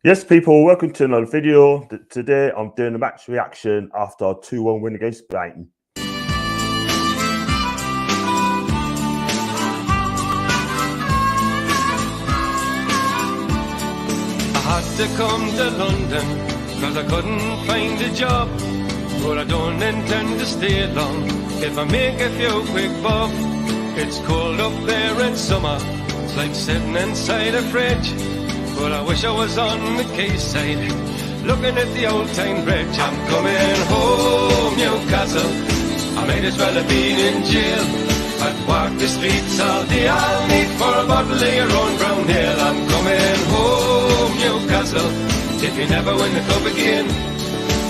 Yes, people, welcome to another video. Today, I'm doing a match reaction after a 2-1 win against Brighton. I had to come to London because I couldn't find a job, but I don't intend to stay long if I make a few quick bob. It's cold up there in summer, it's like sitting inside a fridge, but I wish I was on the quayside, looking at the old town bridge. I'm coming home, Newcastle, I might as well have been in jail. I'd walk the streets all day, I'll need for a bottle of your own brown ale. I'm coming home, Newcastle, if you never win the club again.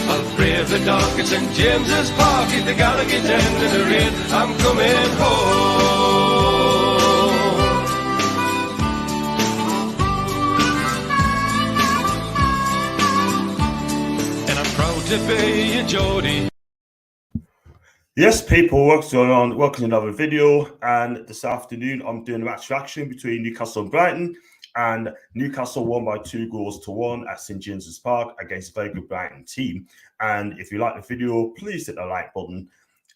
I'll brave the dark at St James's Park, if the Gallagher end in the rain. I'm coming home. To be a Geordie. Yes, people, what's going on? Welcome to another video. And this afternoon, I'm doing a match reaction between Newcastle and Brighton. And Newcastle won by 2-1 at St James's Park against a very good Brighton team. And if you like the video, please hit the like button.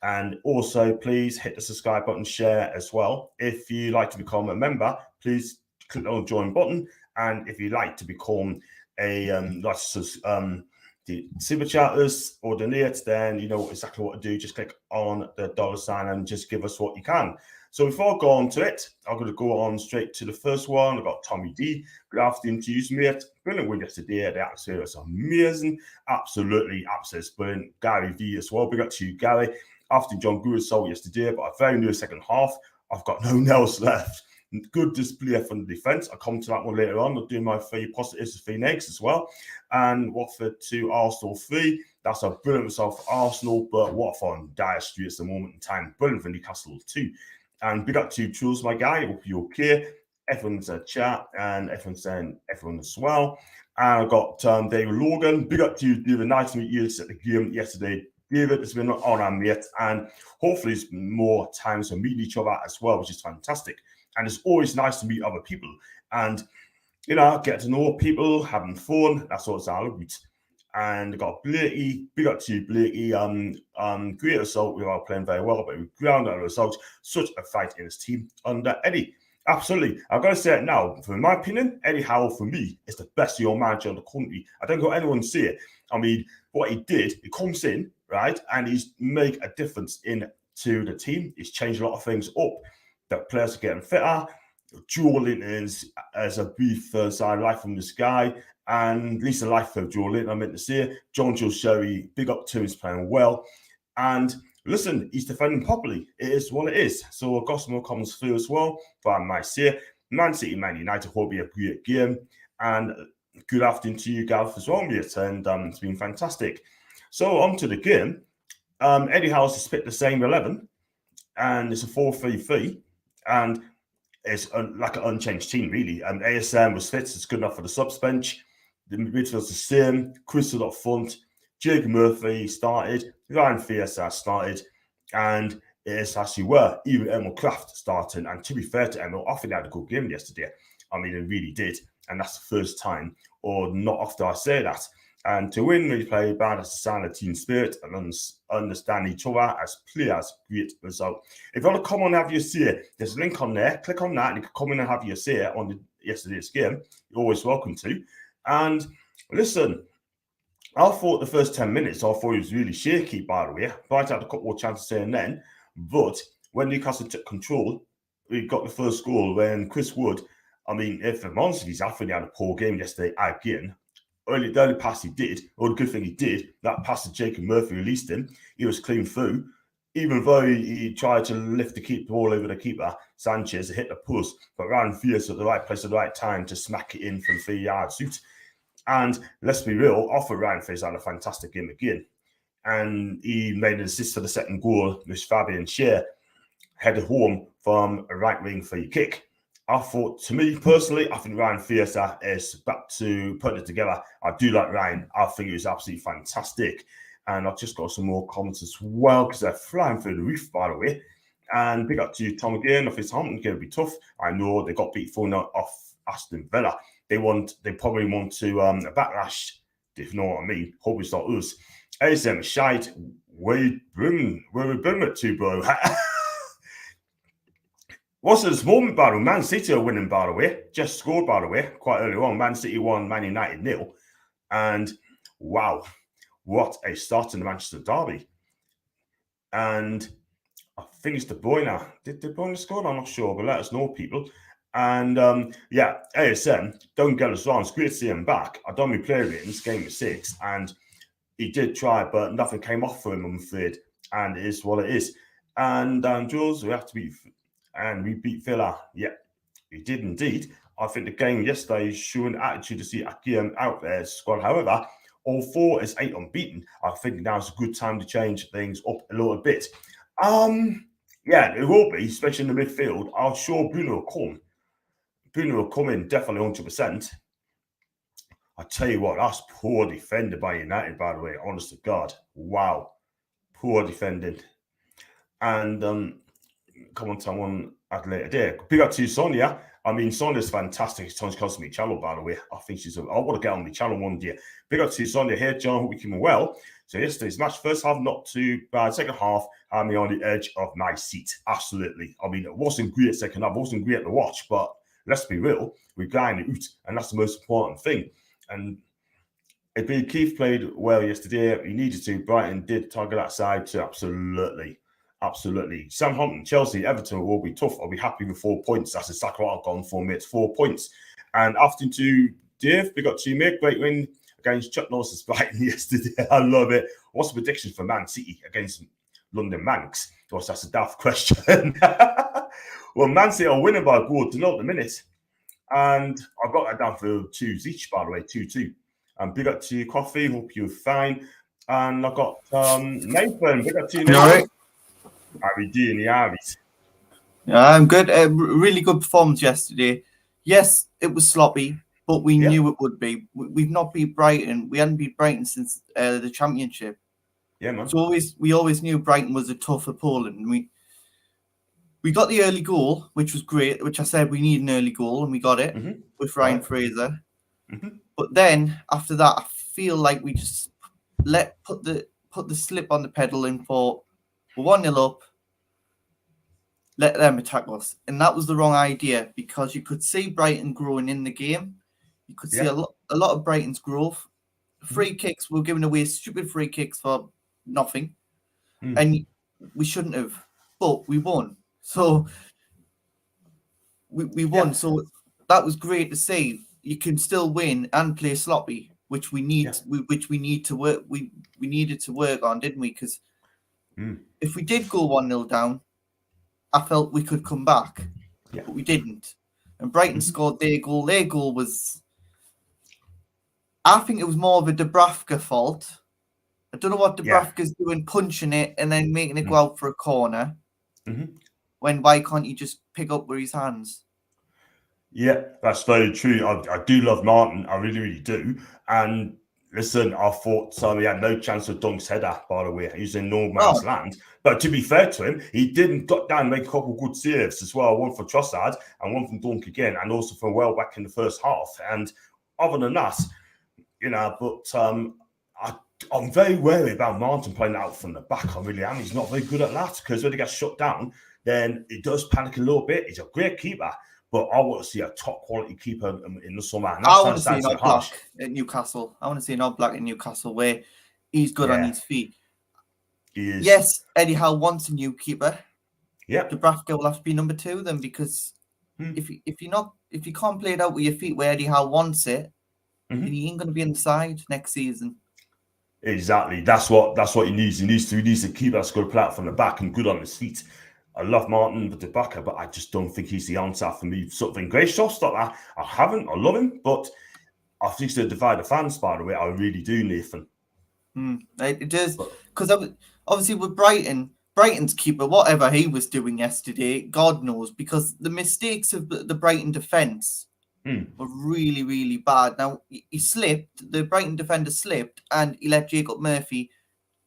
And also, please hit the subscribe button, share as well. If you like to become a member, please click on the join button. And if you'd like to become a the super chatters or donate, then you know exactly what to do. Just click on the $ and just give us what you can. So before I go on to it, I'm going to go on straight to the first one. I've got Tommy D. Good afternoon to you, mate. Brilliant win yesterday. The atmosphere was amazing. Absolutely brilliant. Gary V as well. Big up to you, Gary. After John Greer's result yesterday, but a very new second half. I've got no nails left. Good display from the defence. I'll come to that one later on. I'll do my 3 positives and 3 negatives as well. And Watford 2, Arsenal 3. That's a brilliant result for Arsenal, but Watford on dire straits at the moment in time. Brilliant for Newcastle too. And big up to Jules, my guy. Hope you're okay. Everyone's in chat and everyone's saying everyone as well. And I've got David Logan. Big up to you, David. Nice to meet you at the game yesterday. David, it's been on our mate, and hopefully there's more times of meeting each other as well, which is fantastic. And it's always nice to meet other people and, you know, get to know people, having fun. That's what it's all about. And I got Blakey, big up to you, Blakey. Great result. We are playing very well, but we ground out the results. Such a fight in his team under Eddie. Absolutely. I've got to say it now. For my opinion, Eddie Howe, for me, is the best young manager in the country. I don't know anyone see it. I mean, what he did, he comes in, right, and he's made a difference into the team. He's changed a lot of things up. The players are getting fitter. Joe Linton as a brief side life from this guy, and at least a life for Joe Linton, I meant to say. John Joe Sherry, big up to him, he's playing well. And listen, he's defending properly. It is what it is. So Gossamer comes through as well. But I might say, Man City, Man United will be a great game. And good afternoon to you, Gareth, as well, mate. And it's been fantastic. So on to the game. Eddie Howe has picked the same 11, and it's a 4-3-3. And it's like an unchanged team, really. ASM was fit, it's good enough for the subs bench. The midfield's the same. Chris was up front. Jake Murphy started. Ryan Fierce started. And it's actually where even Emil Kraft starting. And to be fair to Emil, I think he had a good game yesterday. I mean, he really did. And that's the first time, or not after I say that. And to win, we play bad as a sign of team spirit and understand each other as players. Great result. If you want to come on and have your say, there's a link on there. Click on that and you can come in and have your say on yesterday's game. You're always welcome to. And listen, I thought the first 10 minutes, I thought it was really shaky, by the way. Brighton had a couple of chances saying then. But when Newcastle took control, we got the first goal when Chris Wood, I mean, if I'm honest, I think he had a poor game yesterday again. The only pass he did, or the good thing he did, that pass to Jacob Murphy released him. He was clean through. Even though he tried to lift the ball over the keeper, Sanchez, hit the post, but Ryan Fierce at the right place at the right time to smack it in from 3 yards out. And let's be real, off of Ryan Fierce had a fantastic game again. And he made an assist for the second goal, which Fabian Scher headed home from a right wing free kick. I thought, to me personally, I think Ryan Fierce is back to putting it together. I do like Ryan. I think he was absolutely fantastic. And I've just got some more comments as well because they're flying through the roof, by the way. And big up to you, Tom, again. I think Southampton going to be tough. I know they got beat 4-0 off Aston Villa. they probably want to backlash, if you know what I mean. Hope it's not us. ASM shite. Where we bring it to, bro? What's this moment, by the way? Man City are winning, by the way. Just scored, by the way, quite early on. Man City won, Man United 0. And wow, what a start in the Manchester derby. And I think it's De Bruyne. Did De Bruyne score? I'm not sure, but let us know, people. And yeah, ASM, don't get us wrong. It's great to see him back. I don't play ratings, game of 6, and he did try, but nothing came off for him, I'm afraid. And it is what it is. And Jules, we have to beat, and we beat Villa. Yeah, we did indeed. I think the game yesterday is showing attitude to see Akiem out there squad. However, all 4 is 8 unbeaten. I think now's a good time to change things up a little bit. Yeah, it will be, especially in the midfield. I'm sure Bruno will come. Bruno will come in definitely 100%. I tell you what, that's poor defended by United, by the way. Honest to God. Wow. Poor defending. And come on, someone at a later day. Big up to you, Sonia. I mean, Sonia's fantastic. It's Tony's costing me channel, by the way. I think I want to get on the channel one day. Big up to you, Sonia. Here, John. Hope you keep well. So yesterday's match, first half not too bad. Second half had me on the edge of my seat. Absolutely. I mean, it wasn't great second half. It wasn't great to watch, but let's be real. We're going out, and that's the most important thing. And Keith played well yesterday. He needed to. Brighton did target that side too. Absolutely. Absolutely. Southampton, Chelsea, Everton will be tough. I'll be happy with 4 points. That's exactly what I've gone for, mate. 4 points. And after to Dave, we got to mate. Great win against Chuck Norris's Brighton yesterday. I love it. What's the prediction for Man City against London Manx? Of course, that's a daft question. Well, Man City are winning by a goal to 0 at the minute. And I've got that down for 2s each, by the way, 2-2. And big up to you, Coffee. Hope you're fine. And I've got Nathan. Big up to you, Nathan. You all right? How are we doing, the Aries? Yeah, I'm good. Really good performance yesterday. Yes, it was sloppy, but we knew it would be. We've not beat Brighton. We hadn't beat Brighton since the Championship. Yeah, man. So we always knew Brighton was a tough opponent. And we got the early goal, which was great, which I said we need an early goal, and we got it with Ryan Fraser. But then, after that, I feel like we just put the slip on the pedal and thought, we're 1-0 up, let them attack us. And that was the wrong idea, because you could see Brighton growing in the game. You could see a lot of Brighton's growth. Free kicks, we were giving away stupid free kicks for nothing. And we shouldn't have. But we won. So we won. So that was great to see. You can still win and play sloppy, which we need. Which we need to work. We needed to work on, didn't we? Because if we did go 1-0 down, I felt we could come back, but we didn't. And Brighton scored their goal. Their goal was, I think it was more of a Dubravka fault. I don't know what Dubravka's doing, punching it and then making it go out for a corner. Why can't you just pick up with his hands? Yeah, that's very true. I do love Martin. I really, really do. And listen, I thought he had no chance of Dunk's header, by the way. He's in no man's land. But to be fair to him, he did got down and make a couple of good saves as well. One for Trossard and one from Dunk again, and also from well back in the first half. And other than that, but I'm very wary about Martin playing out from the back. I really am. He's not very good at that, because when he gets shut down, then he does panic a little bit. He's a great keeper. But I want to see a top quality keeper in the summer. And I want to see an Oblak at Newcastle. I want to see an Oblak in Newcastle where he's good on his feet. He is. Yes, Eddie Howe wants a new keeper. Yeah. Dubravka will have to be number 2 then, because if you can't play it out with your feet where Eddie Howe wants it, then he ain't going to be in the side next season. Exactly. That's what he needs. He needs to keep that good play out from the back and good on his feet. I love Martin with the backer, but I just don't think he's the answer for me. Sort of in great shots like that. I love him, but I think to divide the fans, by the way. I really do, Nathan. It does, because obviously with Brighton's keeper, whatever he was doing yesterday, God knows, because the mistakes of the Brighton defence were really, really bad. Now, he slipped, the Brighton defender slipped, and he let Jacob Murphy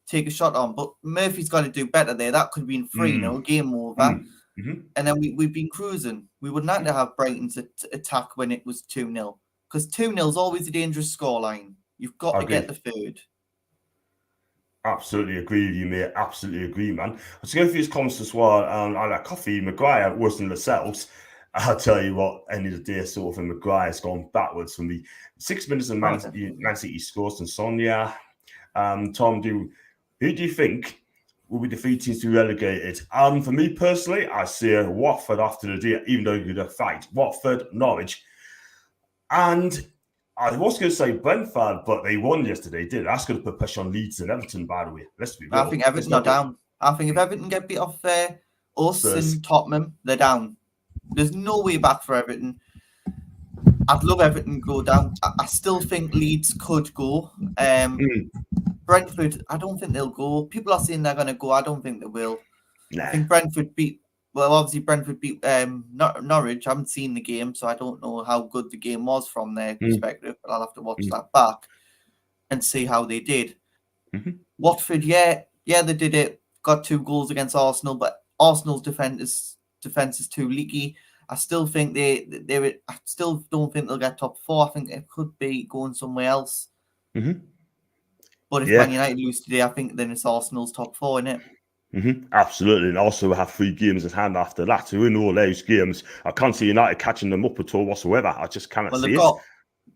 take a shot on, but Murphy's got to do better there. That could have been 3-0, game over. And then we've been cruising. We wouldn't have to have Brighton's attack when it was 2-0, because 2-0 is always a dangerous scoreline. You've got to get the third. Absolutely agree with you, mate. Absolutely agree, man. Let's go through his comments as well. I like Coffee, Maguire, worse than themselves. I'll tell you what, end of the day, sort of, and Maguire's gone backwards from the 6 minutes of Man City scores and Sonia. Tom, who do you think will be the 3 teams to be relegated? For me personally, I see Watford after the day, even though you're going to fight. Watford, Norwich. And I was going to say Brentford, but they won yesterday, did That's going to put pressure on Leeds and Everton, by the way. Let's be real. I think Everton are down. I think if Everton get beat off us and Tottenham, they're down. There's no way back for Everton. I'd love Everton to go down. I still think Leeds could go. Brentford, I don't think they'll go. People are saying they're going to go. I don't think they will. I think Brentford beat Norwich. I haven't seen the game, so I don't know how good the game was from their perspective, but I'll have to watch that back and see how they did. Watford, yeah, they did it. Got 2 goals against Arsenal, but Arsenal's defense is too leaky. I still think I still don't think they'll get top 4. I think it could be going somewhere else. But if Man United lose today, I think then it's Arsenal's top 4, isn't it? Absolutely, and also we have 3 games at hand after that. So in all those games, I can't see United catching them up at all whatsoever. I just cannot see it.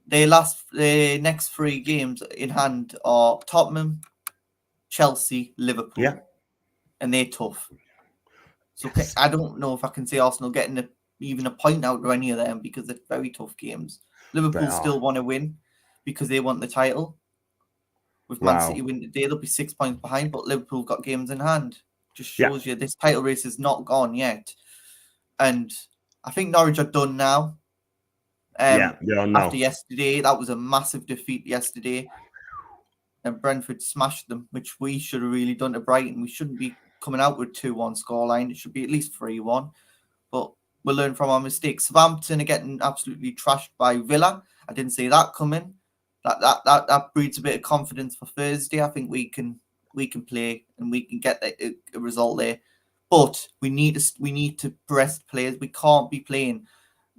Their next 3 games in hand are Tottenham, Chelsea, Liverpool, and they're tough. So I don't know if I can see Arsenal getting even a point out of any of them because they're very tough games. Liverpool still want to win because they want the title. With Man City win today, they'll be 6 points behind, but Liverpool got games in hand. Just shows you this title race is not gone yet. And I think Norwich are done now. After yesterday, that was a massive defeat yesterday. And Brentford smashed them, which we should have really done to Brighton. We shouldn't be coming out with 2-1 scoreline. It should be at least 3-1. But we'll learn from our mistakes. Southampton are getting absolutely trashed by Villa. I didn't see that coming. That breeds a bit of confidence for Thursday. I think we can play and we can get a result there. But we need to rest players. We can't be playing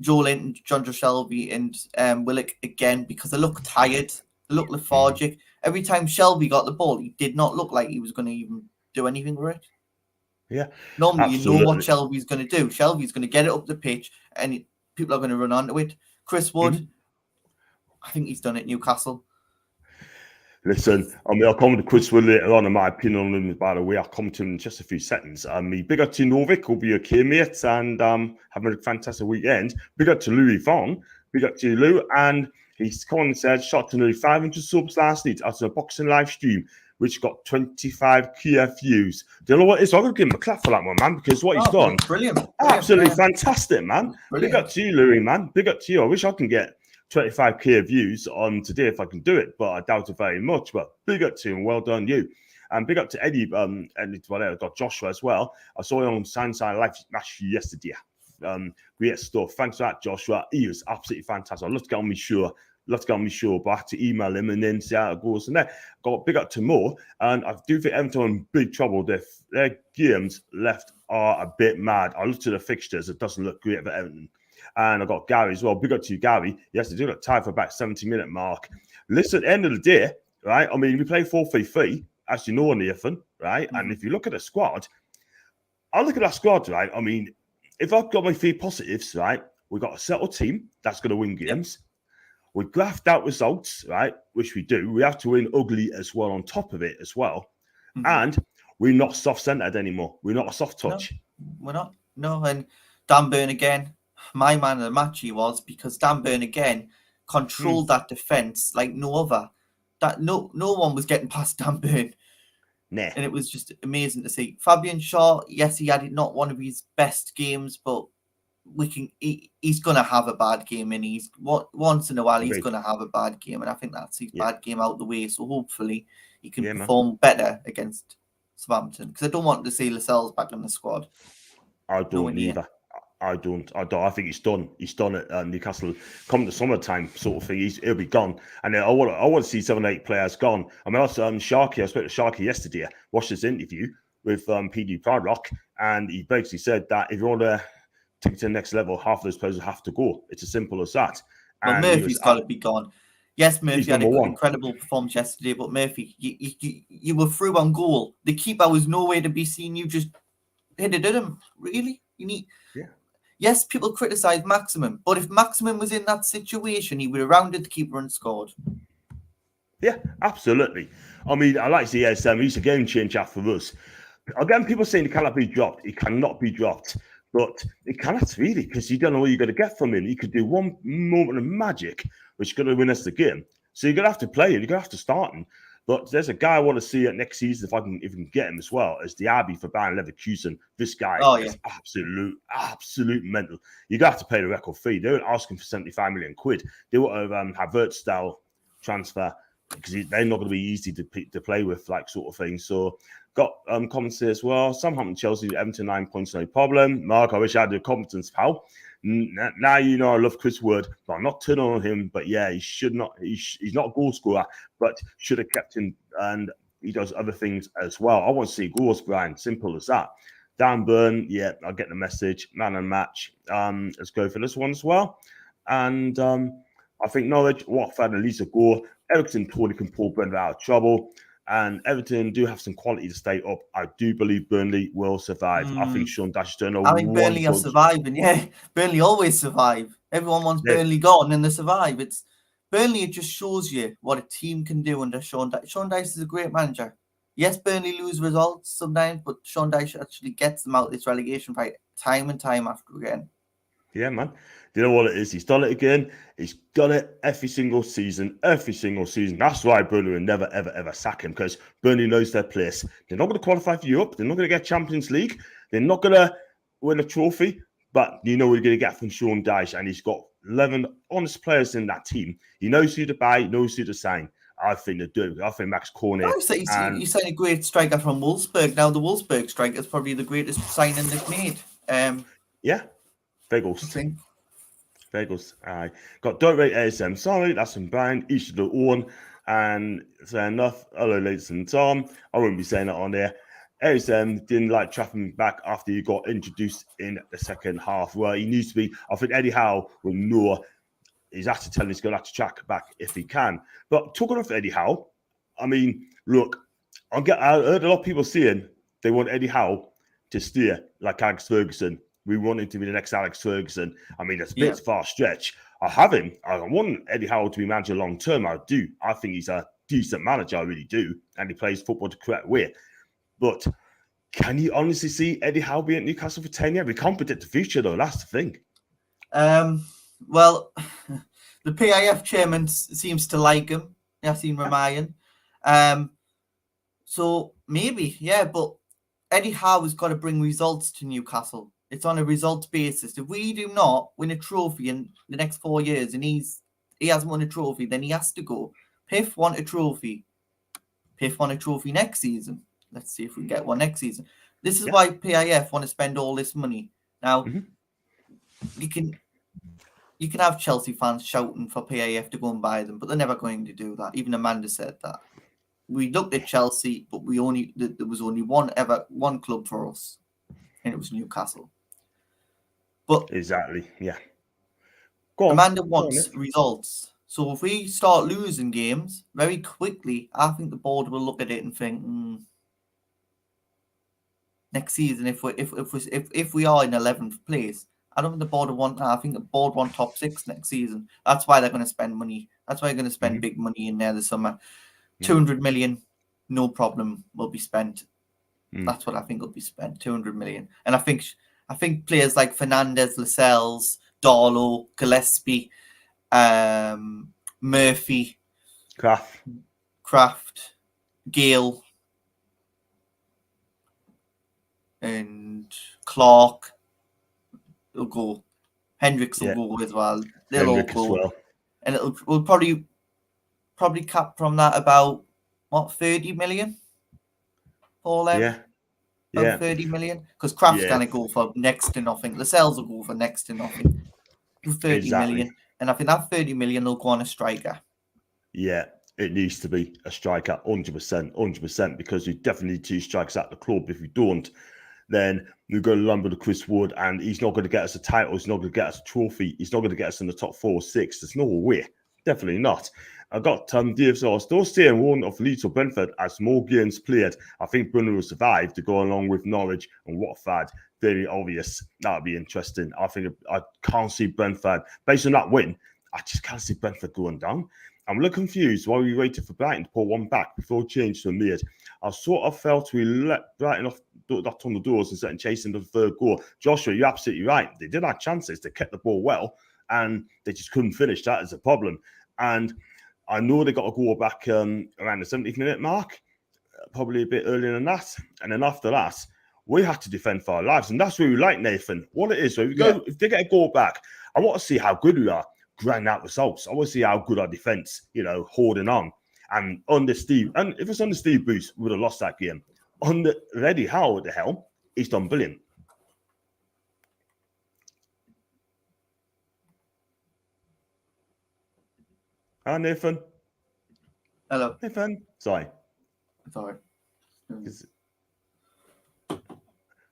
Joe Linton, John Shelby, and Willock again because they look tired. They look lethargic. Every time Shelby got the ball, he did not look like he was going to even do anything with it. Yeah. Normally, you know what Shelby's going to do. Shelby's going to get it up the pitch, and people are going to run onto it. Chris Wood, I think he's done it at Newcastle. Listen, I'll come to Chris Wood later on, in my opinion on him, by the way. I'll come to him in just a few seconds. Big up to Novik, will be okay, mate, and having a fantastic weekend. Big up to Louis Vaughn. Big up to Lou, and he's come on and said, shot to nearly 500 subs last night after a boxing live stream, which got 25k views. Do you know what it is? I'm going to give him a clap for that one, man, because what he's done, brilliant. Absolutely fantastic, man. Brilliant. Big up to you, Louis, man. Big up to you. I wish I can get 25k views on today if I can do it, but I doubt it very much. But big up to him. Well done, you. And big up to Eddie, and whatever, got Joshua as well. I saw him on Sandside live match yesterday. Great stuff. Thanks for that, Joshua. He was absolutely fantastic. I'd love to get on my show. But I had to email him and then see how it goes. And then got big up to Mo. And I do think Everton are in big trouble. Their games left are a bit mad. I looked at the fixtures. It doesn't look great for Everton. And I got Gary as well. Big up to you, Gary. Yes, they do got tied for about 70-minute mark. Listen, at the end of the day, right? I mean, we play 4-3-3, as you know, Nathan, right? And if you look at the squad, I look at that squad, right? I mean, if I've got my 3 positives, right? We've got a settled team that's going to win games. We graft out results, right? Which we do. We have to win ugly as well on top of it as well. And we're not soft-centered anymore. We're not a soft touch. No, we're not. No, and Dan Burn again. My man of the match he was, because Dan Burn again controlled that defense like no other. That no one was getting past Dan Burn. Nah. And it was just amazing to see. Fabian Shaw, yes, he had not one of his best games, but he's gonna have a bad game, and he's once in a while he's gonna have a bad game, and I think that's his bad game out the way. So hopefully he can perform better against Southampton, because I don't want to see Lascelles back in the squad. I don't either. I don't. I think he's done. He's done at Newcastle. Come the summertime, sort of thing, he'll be gone. And I want to see 7 or 8 players gone. I mean, also Sharky. I spoke to Sharky yesterday. Watched his interview with PD Pradlock, and he basically said that if you want to take it to the next level, half of those players will have to go. It's as simple as that. Well, And Murphy's got to be gone. Yes, Murphy had an #1. incredible performance yesterday, but Murphy, you were through on goal. The keeper was nowhere to be seen. You just hit it at him. Really? Yes, people criticise Maximum, but if Maximum was in that situation, he would have rounded the keeper and scored. Yeah, absolutely. I mean, I like to see he's a game changer for us. Again, people saying he cannot be dropped. He cannot be dropped. But it cannot really, because you don't know what you're going to get from him. He could do one moment of magic, which is going to win us the game. So you're going to have to play him. You're going to have to start him. But there's a guy I want to see it next season if I can even get him as well as the Abbey for Bayern Leverkusen. This guy is absolute mental. You're going to have to pay the record fee. They weren't asking for 75 million quid. They were Havertz style transfer because they're not going to be easy to play with, like sort of thing. So got comments here as well. Southampton, Chelsea, Everton 9 points, no problem. Mark, I wish I had the competence, pal. Now you know I love Chris Wood, but I'm not turning on him. But yeah, he should not. He's not a goal scorer, but should have kept him. And he does other things as well. I want to see goals, Brian. Simple as that. Dan Burn, yeah, I'll get the message. Man and match. Let's go for this one as well. And I think Norwich, Watford, at least a goal. Ericsson totally can pull Burnley out of trouble. And Everton do have some quality to stay up. I do believe Burnley will survive. I think Sean Dyche has done a wonderful job. Burnley are surviving. Yeah, Burnley always survive. Everyone wants Burnley gone and they survive. Burnley. It just shows you what a team can do under Sean Dyche. Sean Dyche is a great manager. Yes, Burnley lose results sometimes, but Sean Dyche actually gets them out of this relegation fight time and time after again. Yeah, man. Do you know what it is? He's done it again. He's done it every single season. That's why Burnley will never, ever, ever sack him, because Burnley knows their place. They're not going to qualify for Europe. They're not going to get Champions League. They're not going to win a trophy. But you know what you're going to get from Sean Dyche, and he's got 11 honest players in that team. He knows who to buy, knows who to sign. I think they're doing. I think Max Cornet. You signed a great striker from Wolfsburg. Now the Wolfsburg striker is probably the greatest signing they've made. Yeah, Bagels. I got don't rate ASM. Sorry, that's from Brian. You should have own. And fair enough. Hello, ladies and Tom. I wouldn't be saying that on there. ASM didn't like trafficking back after he got introduced in the second half. Well, he needs to be. I think Eddie Howe will know. He's had to tell him he's going to have to track back if he can. But talking of Eddie Howe, I mean, look, I heard a lot of people saying they want Eddie Howe to steer like Alex Ferguson. We want him to be the next Alex Ferguson. I mean, it's a bit far stretch. I want Eddie Howe to be manager long term. I do. I think he's a decent manager. I really do. And he plays football the correct way. But can you honestly see Eddie Howe being at Newcastle for 10 years? We can't predict the future, though. That's the thing. Well, the PIF chairman seems to like him, Yassine Ramayan. So maybe, yeah, but Eddie Howe has got to bring results to Newcastle. It's on a results basis. If we do not win a trophy in the next 4 years and he hasn't won a trophy, then he has to go. Piff won a trophy. Piff won a trophy next season. Let's see if we get one next season. This is why PIF want to spend all this money. Now, you can have Chelsea fans shouting for PIF to go and buy them, but they're never going to do that. Even Amanda said that. We looked at Chelsea, but there was only one club for us, and it was Newcastle. But exactly, yeah. Amanda wants results. So if we start losing games very quickly, I think the board will look at it and think, next season, if we are in 11th place, I don't think the board want that. I think the board want top 6 next season. That's why they're going to spend money. That's why they're going to spend big money in there this summer. 200 million, no problem, will be spent. That's what I think will be spent. 200 million, and I think players like Fernandez, Lascelles, Darlow, Gillespie, Murphy, Kraft, Gale, and Clark will go. Hendricks will go as well. They'll all go. And we'll probably cap from that about 30 million for them. About 30 million, because Kraft's gonna go for next to nothing. Lascelles will go for next to nothing. 30 million, and I think that 30 million will go on a striker. Yeah, it needs to be a striker, 100%, because we definitely need 2 strikers at the club. If we don't, then we're going to lumber to Chris Wood, and he's not going to get us a title. He's not going to get us a trophy. He's not going to get us in the top 4 or 6. There's no way. Definitely not. I got DFS still staying one of Leeds or Brentford as more games played. I think Brunner will survive to go along with Norwich and Watford. Very obvious. That would be interesting. I think I can't see Brentford. Based on that win, I just can't see Brentford going down. I'm a little confused while we waited for Brighton to pull one back before changes were made. I sort of felt we let Brighton off that on the doors instead of chasing the third goal. Joshua, you're absolutely right. They did have chances. They kept the ball well, and they just couldn't finish. That is a problem. And I know they got a goal back around the 70th minute mark, probably a bit earlier than that. And then after that, we had to defend for our lives. And that's where we like, Nathan. What it is, so if they get a goal back, I want to see how good we are grinding out results. I want to see how good our defence, holding on. And under Steve, and if it's under Steve Bruce, we would have lost that game. Under Eddie Howe at the helm, he's done brilliant. Hi, Nathan. Hello. Nathan. Sorry. Sorry.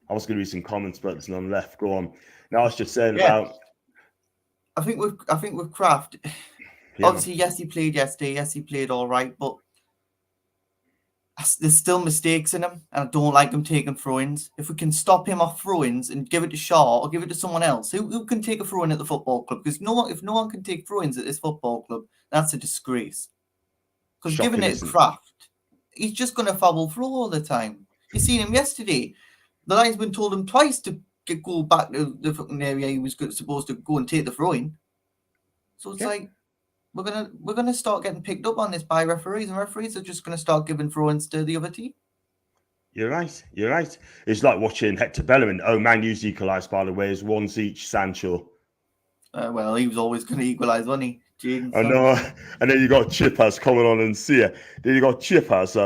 I was going to read some comments, but there's none left. Go on. Now I was just saying about. I think with Kraft, obviously, yes, he played yesterday. Yes, he played all right, but there's still mistakes in him, and I don't like him taking throw-ins. If we can stop him off throw-ins and give it to Shaw or give it to someone else, who can take a throw-in at the football club? Because if no one can take throw-ins at this football club, that's a disgrace. Because giving it to Kraft, he's just going to foul throw all the time. You seen him yesterday. The linesman told him twice to go back to the fucking area he was supposed to go and take the throw-in. So it's like we're gonna start getting picked up on this by referees, and referees are just gonna start giving throw-ins to the other team. You're right. It's like watching Hector Bellerin. Oh, Man U's equalised, by the way, is ones each. Sancho. Well, he was always going to equalise, wasn't he? Jadon I know. And then you got Chippers coming on and see it. Then you got Chippers,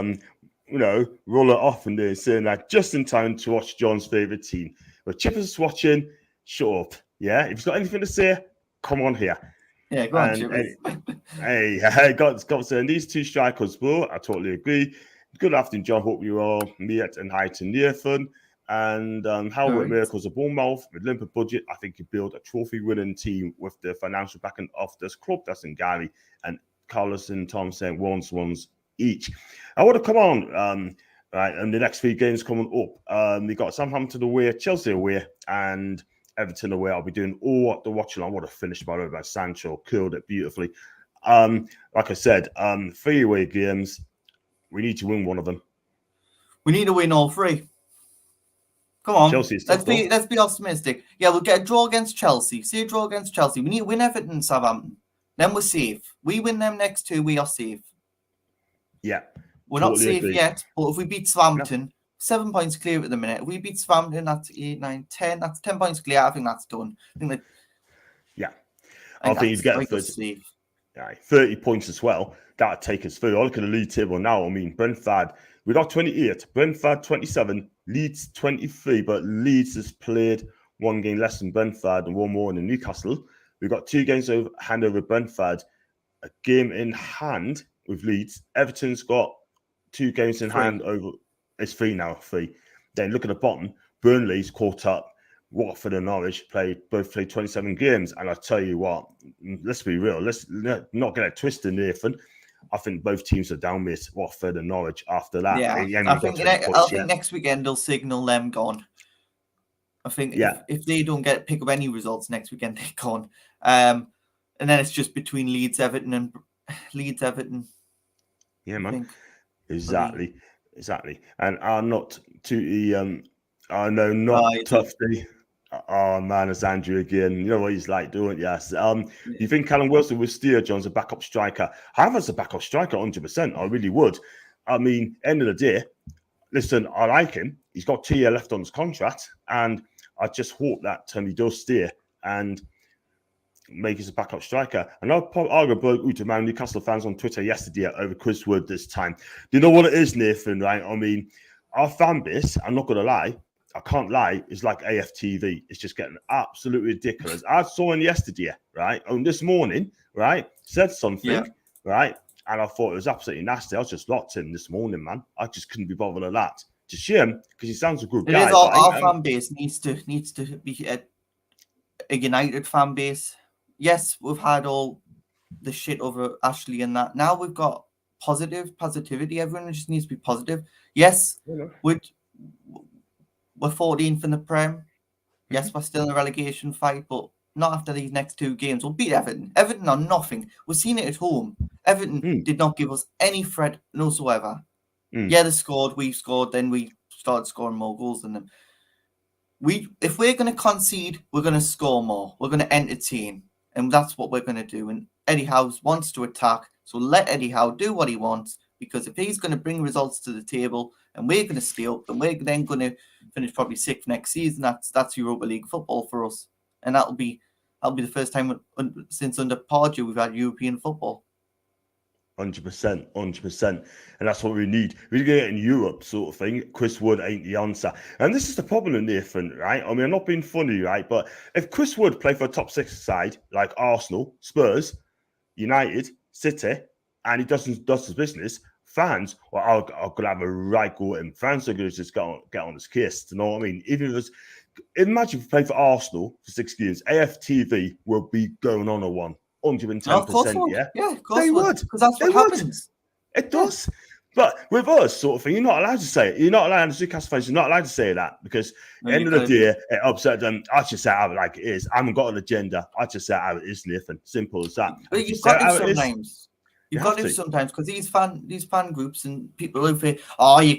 roll it off and they're saying that just in time to watch John's favourite team. But Chippers is watching, shut up. Yeah, if he's got anything to say, come on here. Yeah, go on, Chippers. Hey, got saying these two strikers, bro. I totally agree. Good afternoon, John. Hope you all meet and hi to Nathan. And how with miracles of Bournemouth with limited budget, I think you build a trophy-winning team with the financial backing of this club. That's in Gary and Carlos and Tom saying ones each. I want to come on right, and the next 3 games coming up. We got Southampton away, Chelsea away, and Everton away. I'll be doing all the watching. I want to finish by the way by Sancho, killed it beautifully. Like I said, 3 away games. We need to win one of them. We need to win all 3. Come on, Chelsea's let's be optimistic. Yeah, we'll get a draw against Chelsea. See a draw against Chelsea. We need to win Everton and Southampton. Then we're safe. We win them next 2, we are safe. Yeah. We're not safe yet, but if we beat Southampton, 7 points clear at the minute. If we beat Southampton, that's 8, 9, 10. That's 10 points clear. I think that's done. I think you'd get 30 points as well. That would take us through. I look at the league table now. I mean, Brentford, we got 28. Brentford, 27. Leeds, 23. But Leeds has played 1 game less than Brentford and 1 more than Newcastle. We've got 2 games hand over Brentford, a game in hand with Leeds. Everton's got 2 games in hand over. It's 3 now, 3. Then look at the bottom. Burnley's caught up. Watford and Norwich both played 27 games. And I tell you what, let's be real. Let's not get it twisted, Nathan. I think both teams are down with Watford and Norwich after that. Yeah, I think next weekend they'll signal them gone. I think if they don't pick up any results next weekend, they're gone. And then it's just between Leeds, Everton. Yeah, man. Exactly. And I'm not too Tufty. Oh man, it's Andrew again. You know what he's like doing, yes. You think Callum Wilson will steer John as a backup striker? I have as a backup striker 100%. I really would. I mean, end of the day, listen, I like him. He's got 2 years left on his contract, and I just hope that he does steer and make us a backup striker. And I'll go to Man Newcastle fans on Twitter yesterday over Chris Wood this time. Do you know what it is, Nathan, right? I mean, our fan base, I'm not going to lie, I can't lie, it's like AFTV. It's just getting absolutely ridiculous. I saw him yesterday, right? And this morning, right? Said something, right? And I thought it was absolutely nasty. I was just locked in this morning, man. I just couldn't be bothered with that. It's a shame because he sounds a good It guy. is our fan base needs to be a united fan base. Yes, we've had all the shit over Ashley and that. Now we've got positivity. Everyone just needs to be positive. Yes, we're 14th in the Prem. Yes, we're still in a relegation fight, but not after these next 2 games. We'll beat Everton. Everton are nothing. We've seen it at home. Everton did not give us any threat whatsoever. Yeah, they scored. We scored. Then we started scoring more goals than them. If we're going to concede, we're going to score more. We're going to entertain. And that's what we're going to do. And Eddie Howe wants to attack. So let Eddie Howe do what he wants. Because if he's going to bring results to the table and we're going to stay up, and we're then going to finish probably 6th next season, that's Europa League football for us. And that'll be the first time since under Pardew we've had European football. 100%. And that's what we need. We get it in Europe, sort of thing. Chris Wood ain't the answer. And this is the problem, Nathan, right? I mean, I'm not being funny, right? But if Chris Wood played for a top 6 side like Arsenal, Spurs, United, City, and he does his business, fans are going to have a right go at him. Fans are going to just get on his case. You know what I mean? Even if imagine if he played for Arsenal for 6 years, AFTV will be going on a 110%. Yeah, of course they would. Because that's what happens. It does. But with us, sort of thing, you're not allowed to say it. You're not allowed, as Newcastle fans, you're not allowed to say that because at the end of the day, it upset them. I just say it how like it is. I haven't got an agenda. I just say it how it is, Nathan. Simple as that. But you've got to sometimes. You've got to sometimes because these fan groups and people who say, "Oh, you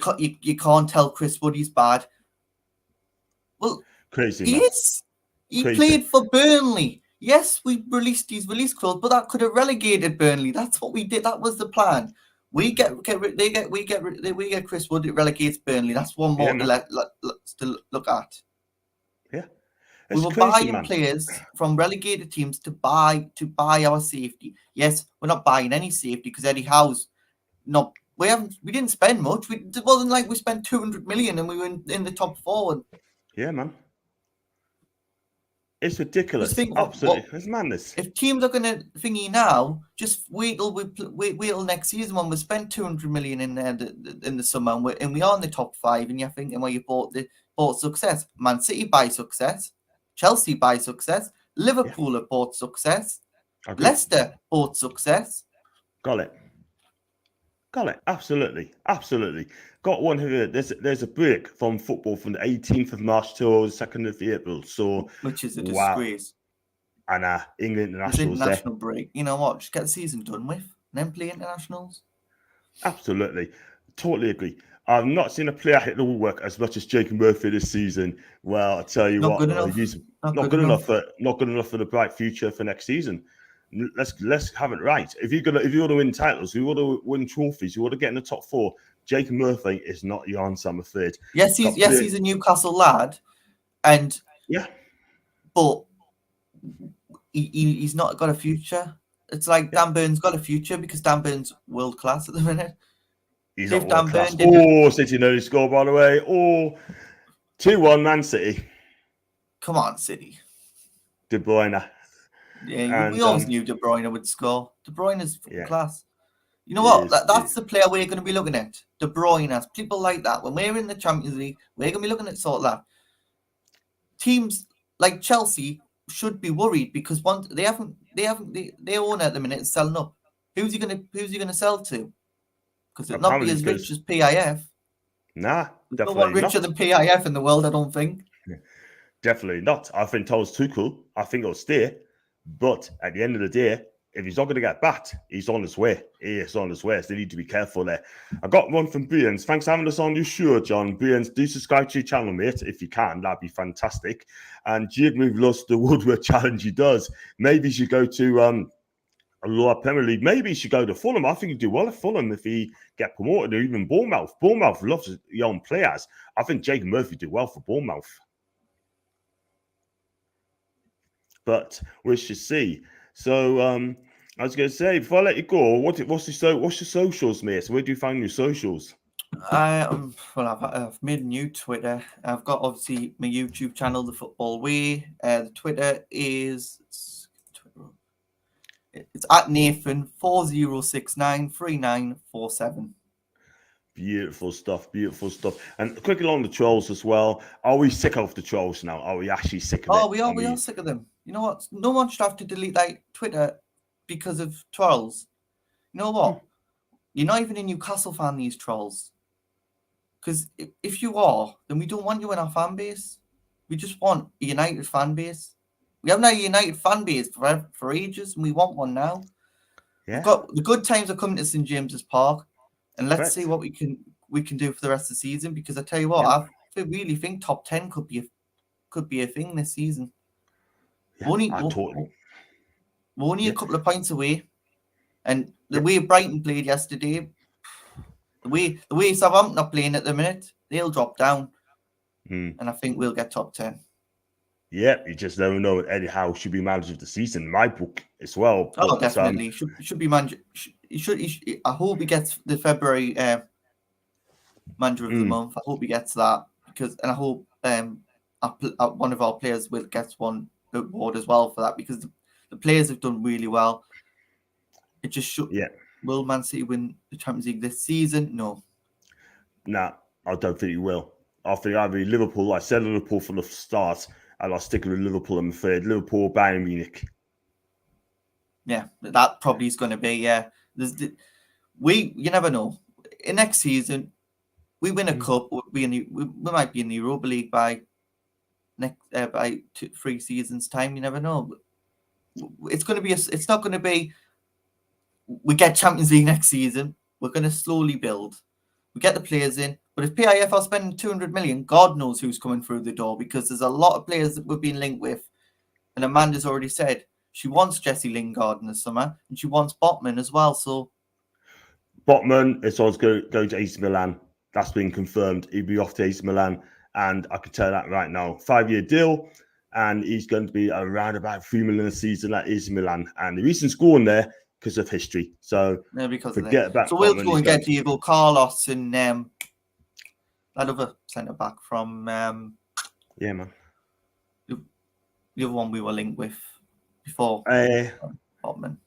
can't tell Chris Wood he's bad." Well, crazy. He is. He played for Burnley. Yes, we released his release clause, but that could have relegated Burnley. That's what we did. That was the plan. We get Chris Wood. It relegates Burnley. That's one more to look at. Yeah, we were buying players from relegated teams to buy our safety. Yes, we're not buying any safety because Eddie Howe's not. We didn't spend much. It wasn't like we spent 200 million and we were in the top 4. Yeah, man. It's ridiculous. Absolutely. It's madness. If teams are going to thingy now, just wait till next season when we spend 200 million in there in the summer and we are in the top 5 and you're thinking, well, you bought success. Man City buy success. Chelsea buy success. Liverpool have bought success. Leicester bought success. Got it. Absolutely. Got one here. There's a break from football from the 18th of March till the 2nd of April. So which is a disgrace. And England internationals. International break. You know what? Just get the season done with, and then play internationals. Absolutely, totally agree. I've not seen a player hit the woodwork as much as Jacob Murphy this season. Well, I tell you what, he's not good enough for the bright future for next season. Let's have it right. If you want to win titles, you want to win trophies, you want to get in the top 4. Jacob Murphy is not your answer, I'm afraid. Yes, he's a Newcastle lad, and but he's not got a future. It's like Dan Burns got a future because Dan Burns world class at the minute. He's not world class. City nearly scored, by the way. 2-1 Man City. Come on, City. De Bruyne. Yeah, we always knew De Bruyne would score. De Bruyne is class. You know what? That's the player we're going to be looking at. De Bruyne, people like that. When we're in the Champions League, we're going to be looking at sort of that. Teams like Chelsea should be worried because they own at the minute is selling up. Who's he going to sell to? Because it'll not be as rich as PIF. Nah, definitely no one richer than PIF in the world, I don't think. Definitely not. I think Thomas Tuchel. I think he'll stay. But at the end of the day, if he's not going to get backed, he's on his way. He is on his way. So they need to be careful there. I got one from Brians. Thanks for having us on your show, John. Brians, do subscribe to your channel, mate. If you can, that'd be fantastic. And Jigmove loves the Woodward challenge he does. Maybe he should go to a lower Premier League. Maybe he should go to Fulham. I think he'd do well at Fulham if he get promoted, or even Bournemouth. Bournemouth loves young players. I think Jacob Murphy do well for Bournemouth. But we should see. So I was going to say, before I let you go, what's your socials, mate? Where do you find your socials? I've made a new Twitter. I've got obviously my YouTube channel, The Football Way. The Twitter is it's at Nathan 40693947. Beautiful stuff, beautiful stuff. And quickly along the trolls as well. Are we sick of the trolls now? Are we actually sick of it? We are sick of them. You know what? No one should have to delete like Twitter because of trolls. You know what? You're not even a Newcastle fan, these trolls. Because if you are, then we don't want you in our fan base. We just want a United fan base. We haven't had a United fan base for ages, and we want one now. Yeah. We've got the good times are coming to St James's Park, and let's see what we can do for the rest of the season. Because I tell you what, I really think top 10 could be a thing this season. Yeah, we're only a couple of points away, and the way Brighton played yesterday, the way Southampton are playing at the minute, they'll drop down, and I think we'll get top 10. Yeah, you just never know. Eddie Howe should be manager of the season in my book as well. Oh, definitely should be manager. I hope he gets the February manager of the month. I hope he gets that and I hope one of our players will get one award as well for that, because the players have done really well. It just should. Yeah. Will Man City win the Champions League this season? No. Nah, I don't think he will. I think either Liverpool. I said Liverpool from the start, and I'll stick with Liverpool. I'm afraid Liverpool, Bayern Munich. Yeah, that probably is going to be. Yeah, you never know. In next season, we win a cup. We might be in the Europa League by 3 seasons time. You never know. It's going to be. It's not going to be. We get Champions League next season. We're going to slowly build. We get the players in. But if PIF are spending 200 million, God knows who's coming through the door, because there's a lot of players that we've been linked with. And Amanda's already said she wants Jesse Lingard in the summer, and she wants Botman as well. So Botman is always going to AC Milan. That's been confirmed. He'll be off to AC Milan, and I can tell that right now. 5-year deal, and he's going to be around about 3 million a season at AC Milan. And the reason scoring there because of history. So forget about. So we'll go and get Diego Carlos and that other centre back from man. The other one we were linked with before. Botman.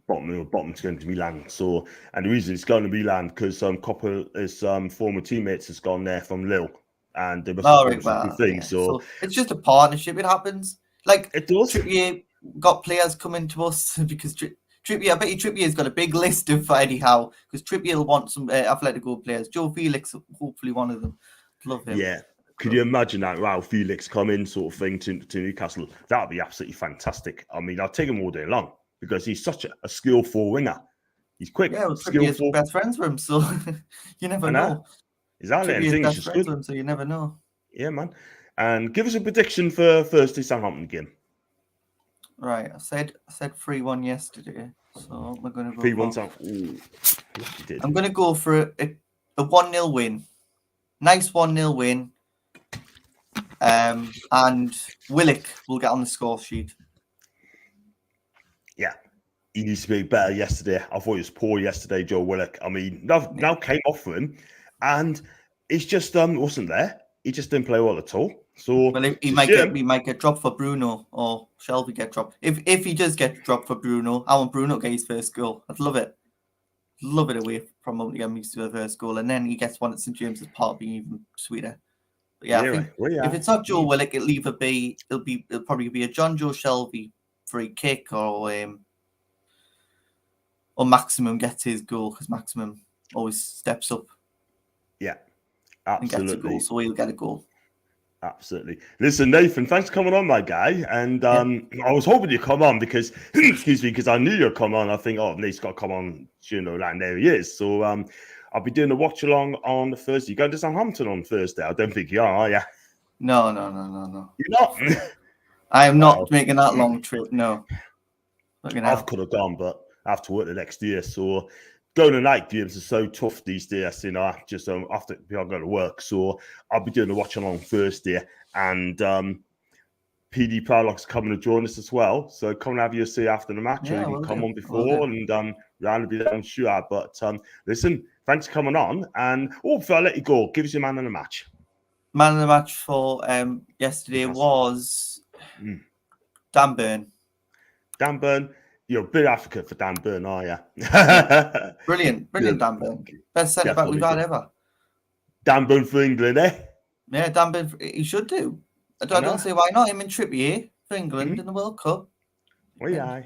Botman's going to Milan. So, and the reason it's going to Milan because couple his former teammates has gone there from Lille, and they must have done some things. So it's just a partnership. It happens. Like it does. Trippier got players coming to us because Trippier. I bet you Trippier's got a big list of Eddie Howe, because Trippier will want some Atletico players. Joe Felix, hopefully one of them. Love him. Yeah. Could you imagine that? Wow, Felix come in sort of thing to Newcastle. That would be absolutely fantastic. I mean, I'll take him all day long because he's such a skillful winger. He's quick. Yeah, well, Trippier's best friends with him, so you never know. Exactly. Trippier's best friends with him, so you never know. Yeah, man. And give us a prediction for Thursday Southampton game. Right, I said 3-1 yesterday, so we're going to go 3-1 Southampton. I'm going to go for a 1-0 win. Nice 1-0 win. And Willock will get on the score sheet. Yeah, he needs to be better yesterday. I thought he was poor yesterday, Joe Willock. I mean, now came off for him, and he's just wasn't there. He just didn't play well at all. So he might get dropped for Bruno, or Shelby get dropped. If he does get dropped for Bruno, I want Bruno to get his first goal. I'd love it. Love it away from him to get his first goal, and then he gets one at St James's Park, being even sweeter. But yeah, I think if it's not Joe Willock, it'll probably be a John Joe Shelby free kick, or Maximum gets his goal, because Maximum always steps up. Yeah, absolutely. And gets a goal, so he'll get a goal. Absolutely. Listen, Nathan, thanks for coming on, my guy. And I was hoping you'd come on because, excuse me, because I knew you'd come on. I think, Nate's got to come on, and there he is. So I'll be doing a watch along on Thursday. You're going to Southampton on Thursday? I don't think you are you? No. You're not? I am not making that long trip, no. I could have gone, but I have to work the next year. So going to night games is so tough these days, I just have to be going to work. So I'll be doing a watch along Thursday, and PD Proudlock's coming to join us as well. So come and have your say after the match, or you can come on before, and Ryan will be there, I'm sure. But listen, thanks for coming on. And before I let you go, give us your man of the match. Man of the match for yesterday was Dan Burn. Dan Burn. You're a big advocate for Dan Burn, are you? Brilliant, Dan Burn. Best centre back we've had ever. Dan Burn for England, eh? Yeah, Dan Burn. He should do. I don't see why not. Him and Trippier for England in the World Cup. Oh, yeah.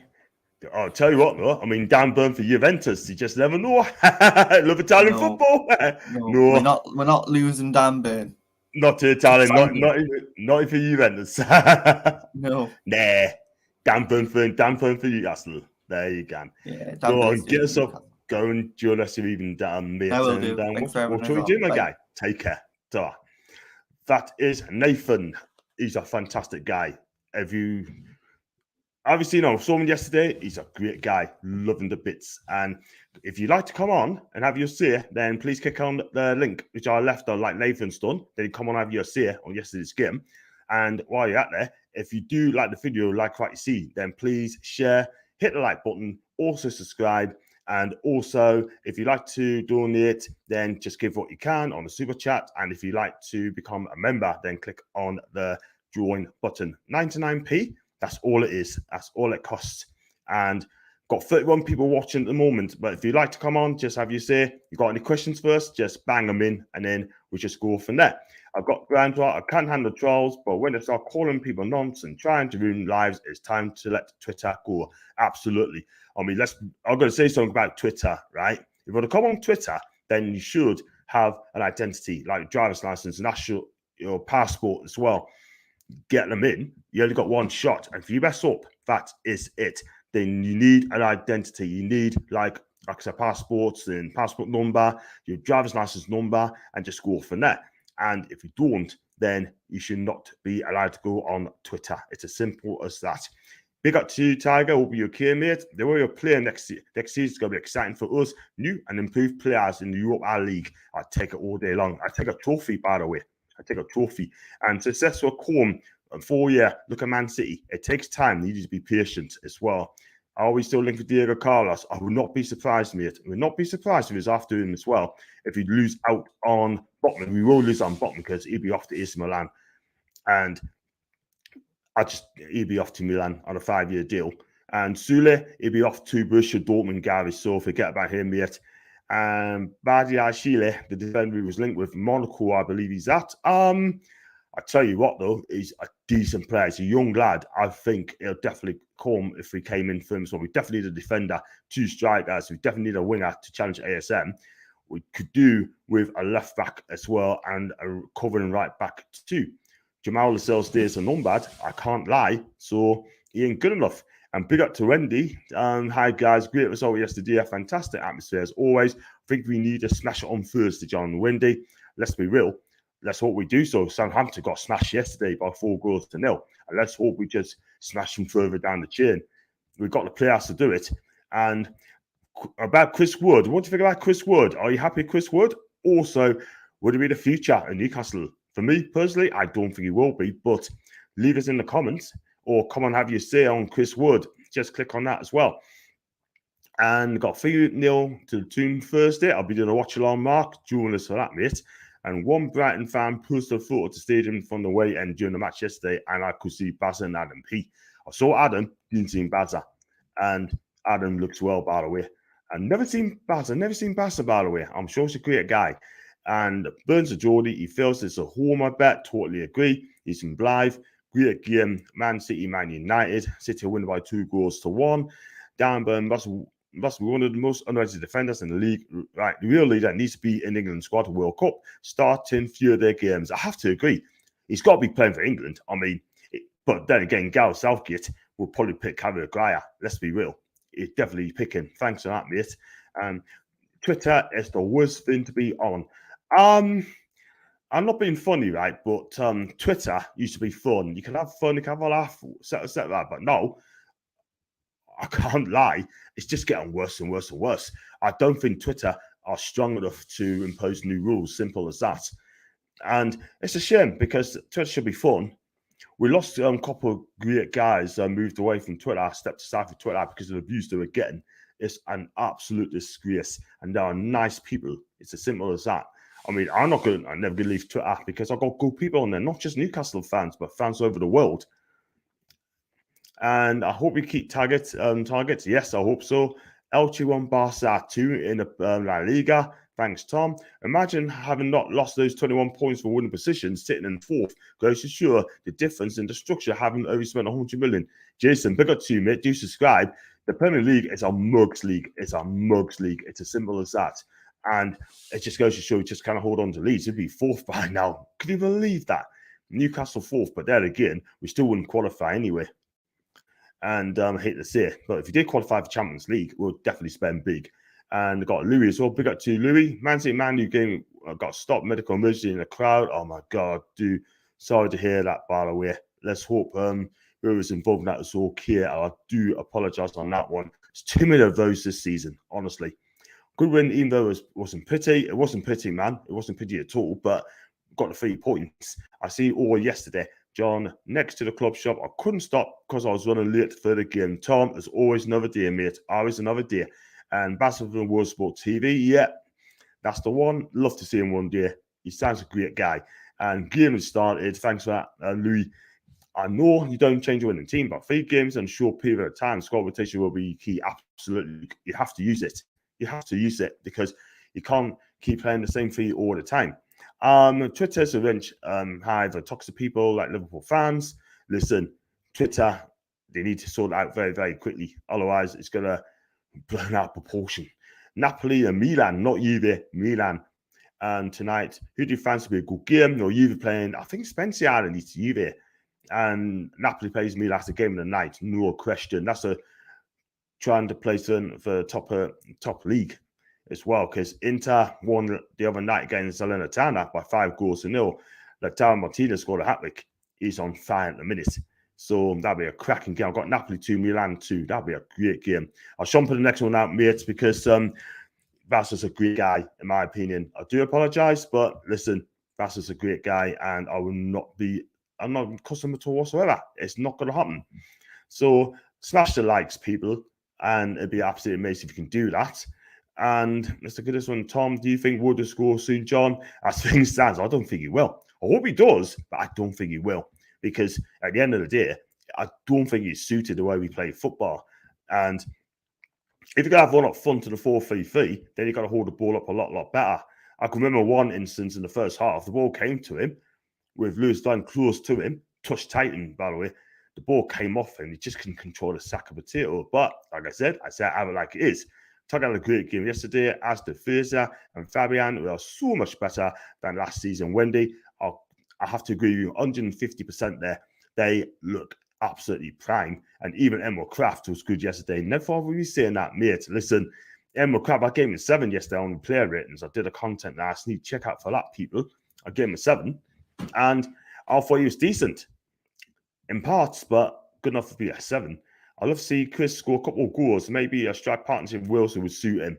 I'll tell you what, though. I mean, Dan Burn for Juventus. You just never know. Love Italian football. No, we're not losing Dan Burn. Not to Italian. Not for Juventus. No. Nah. Dan Burn for Newcastle. There you go. Yeah. Go on, get us up. Go and join us even down, mate. I will do. What shall we do, my guy? Take care. So, that is Nathan. He's a fantastic guy. Have you seen him? I saw him yesterday. He's a great guy, loving the bits. And if you'd like to come on and have your say, then please click on the link which I left on, like Nathan's done. Then come on and have your say on yesterday's game. And while you're out there, if you do like the video, like what you see, then please share, hit the like button, also subscribe. And also, if you'd like to donate, then just give what you can on the super chat. And if you'd like to become a member, then click on the join button. 99p. That's all it is. That's all it costs. And got 31 people watching at the moment. But if you'd like to come on, just have you say, you got any questions first, just bang them in, and then we just go from there. I've got grandpa. I can't handle trolls, but when they start calling people nonsense, trying to ruin lives, it's time to let Twitter go. Absolutely. I mean, I'm going to say something about Twitter, right? If you want to come on Twitter, then you should have an identity, like driver's license, national, your passport as well. Get them in. You only got one shot, and if you mess up, that is it. Then you need an identity. You need like I said, passports and passport number, your driver's license number, and just go from there. And if you don't, then you should not be allowed to go on Twitter. It's as simple as that. Big up to you, Tiger. Hope you're okay, mate. The way you're playing next season is going to be exciting for us. New and improved players in the Europa League. I take it all day long. I take a trophy, by the way. I take a trophy. And successful come 4 year. Look at Man City. It takes time. You need to be patient as well. Are we still linked with Diego Carlos? I would not be surprised, mate. I would not be surprised if he's after him as well. If he lose out on Botman, we will lose on Botman because he'll be off to AC Milan. And he'll be off to Milan on a 5-year deal. And Sule, he'll be off to Borussia Dortmund, Gary. So forget about him, mate. Badia Chile, the defender he was linked with Monaco, I believe he's at. I tell you what, though, he's a decent player. He's a young lad. I think he'll definitely come if we came in for him. So we definitely need a defender, 2 strikers. We definitely need a winger to challenge ASM. We could do with a left back as well and a covering right back too. Jamal Lascelles stays a non-bad. I can't lie. So he ain't good enough. And big up to Wendy. Hi, guys. Great result yesterday. A fantastic atmosphere as always. I think we need to smash it on Thursday, John. Wendy, let's be real. Let's hope we do so. Southampton got smashed yesterday by 4-0. And let's hope we just smash them further down the chain. We've got the players to do it. And about Chris Wood, what do you think about Chris Wood? Are you happy with Chris Wood? Also, would it be the future in Newcastle? For me, personally, I don't think he will be. But leave us in the comments or come and have your say on Chris Wood. Just click on that as well. And got 3-0 to the Toon Thursday. I'll be doing a watch-along, Mark. Join us for that, mate. And one Brighton fan posted a photo to the stadium from the way end during the match yesterday, and I could see Bazza and Adam P. I saw Adam, didn't see Bazza. And Adam looks well, by the way. And never seen Bazza, by the way. I'm sure he's a great guy. And Burns of Geordie, he feels it's a home, I bet. Totally agree. He's in Blythe. Great game. Man City, Man United. City win by 2-1. Dan Burn must be one of the most underrated defenders in the league. Right, the real leader needs to be in England squad World Cup, starting few of their games. I have to agree. He's got to be playing for England. I mean, but then again, Gareth Southgate will probably pick Harry Maguire. Let's be real. He's definitely picking. Thanks for that, mate. Twitter is the worst thing to be on. I'm not being funny, right? But Twitter used to be fun. You can have fun, you can have a laugh, set that. But no, I can't lie. It's just getting worse and worse and worse. I don't think Twitter are strong enough to impose new rules. Simple as that. And it's a shame because Twitter should be fun. We lost a couple of great guys moved away from Twitter, stepped aside from Twitter because of the abuse they were getting. It's an absolute disgrace. And they are nice people. It's as simple as that. I mean, I'm never going to leave Twitter because I've got good people on there, not just Newcastle fans, but fans over the world. And I hope we keep targets. Yes, I hope so. Elche won Barca 2 in the La Liga. Thanks, Tom. Imagine having not lost those 21 points for winning positions, sitting in 4th. Goes to show the difference in the structure, having only spent 100 million. Jason, big up to you, mate. Do subscribe. The Premier League is a mugs league. It's a mugs league. It's as simple as that. And it just goes to show, just kind of hold on to Leeds. It'd be 4th by now. Could you believe that? Newcastle 4th, but there again, we still wouldn't qualify anyway. And I hate to say it, but if you did qualify for Champions League, we'll definitely spend big. And got Louis as well. Big up to Louis. Man City Man U game got stopped, medical emergency in the crowd. Oh my God, dude. Sorry to hear that, by the way. Let's hope whoever's involved in that is okay. I do apologise on that one. It's too many of those this season, honestly. Good win, even though it wasn't pity. It wasn't pity, man. It wasn't pity at all, but got the 3 points. I see all yesterday. John, next to the club shop. I couldn't stop because I was running late for the game. Tom, as always, another day, mate. Always another day. And Bassett from World Sport TV. Yeah, that's the one. Love to see him one day. He sounds a great guy. And game has started. Thanks for that, Louis. I know you don't change a winning team, but 3 games in a short period of time, squad rotation will be key. Absolutely. You have to use it. You have to use it because you can't keep playing the same 3 all the time. Twitter's a wrench. Hi, the toxic people like Liverpool fans. Listen, Twitter, they need to sort it out very, very quickly. Otherwise, it's going to blown out proportion. Napoli and Milan, not Juve, Milan. And tonight, who do you fancy to be a good game? No, Juve playing, I think Spencer needs Juve. And Napoli plays Milan. That's the game of the night, no question. That's a trying to place for top league as well, because Inter won the other night against Salernitana by 5-0. Lautaro Martinez scored a hat-trick. He's on fire at the minute. So that'll be a cracking game. I've got Napoli 2, Milan 2. That'll be a great game. I'll jump for the next one out, mates, because Vassa's a great guy, in my opinion. I do apologise, but listen, Vassa's a great guy, and I'm not customer to whatsoever. It's not going to happen. So smash the likes, people, and it'd be absolutely amazing if you can do that. And let's look at this one. Tom, do you think Wood will score soon, John? As things stand, I don't think he will. I hope he does, but I don't think he will. Because at the end of the day, I don't think he's suited the way we play football. And if you're going to have one up front to the 4-3-3, then you've got to hold the ball up a lot better. I can remember one instance in the first half. The ball came to him with Lewis down close to him, touched Titan, by the way. The ball came off him. He just couldn't control a sack of potato. But like I said, have it like it is. Tuck had a great game yesterday, as did Fraser and Fabian. We are so much better than last season. Wendy, I have to agree with you, 150% there. They look absolutely prime. And even Emma Kraft was good yesterday. Never thought we'd be saying that, mate. Listen, Emma Kraft, I gave him a 7 yesterday on the player ratings. I did a content last night. Check out for that, people. I gave him a 7. And I thought he was decent in parts, but good enough to be a 7. I'd love to see Chris score a couple of goals. Maybe a strike partnership with Wilson would suit him.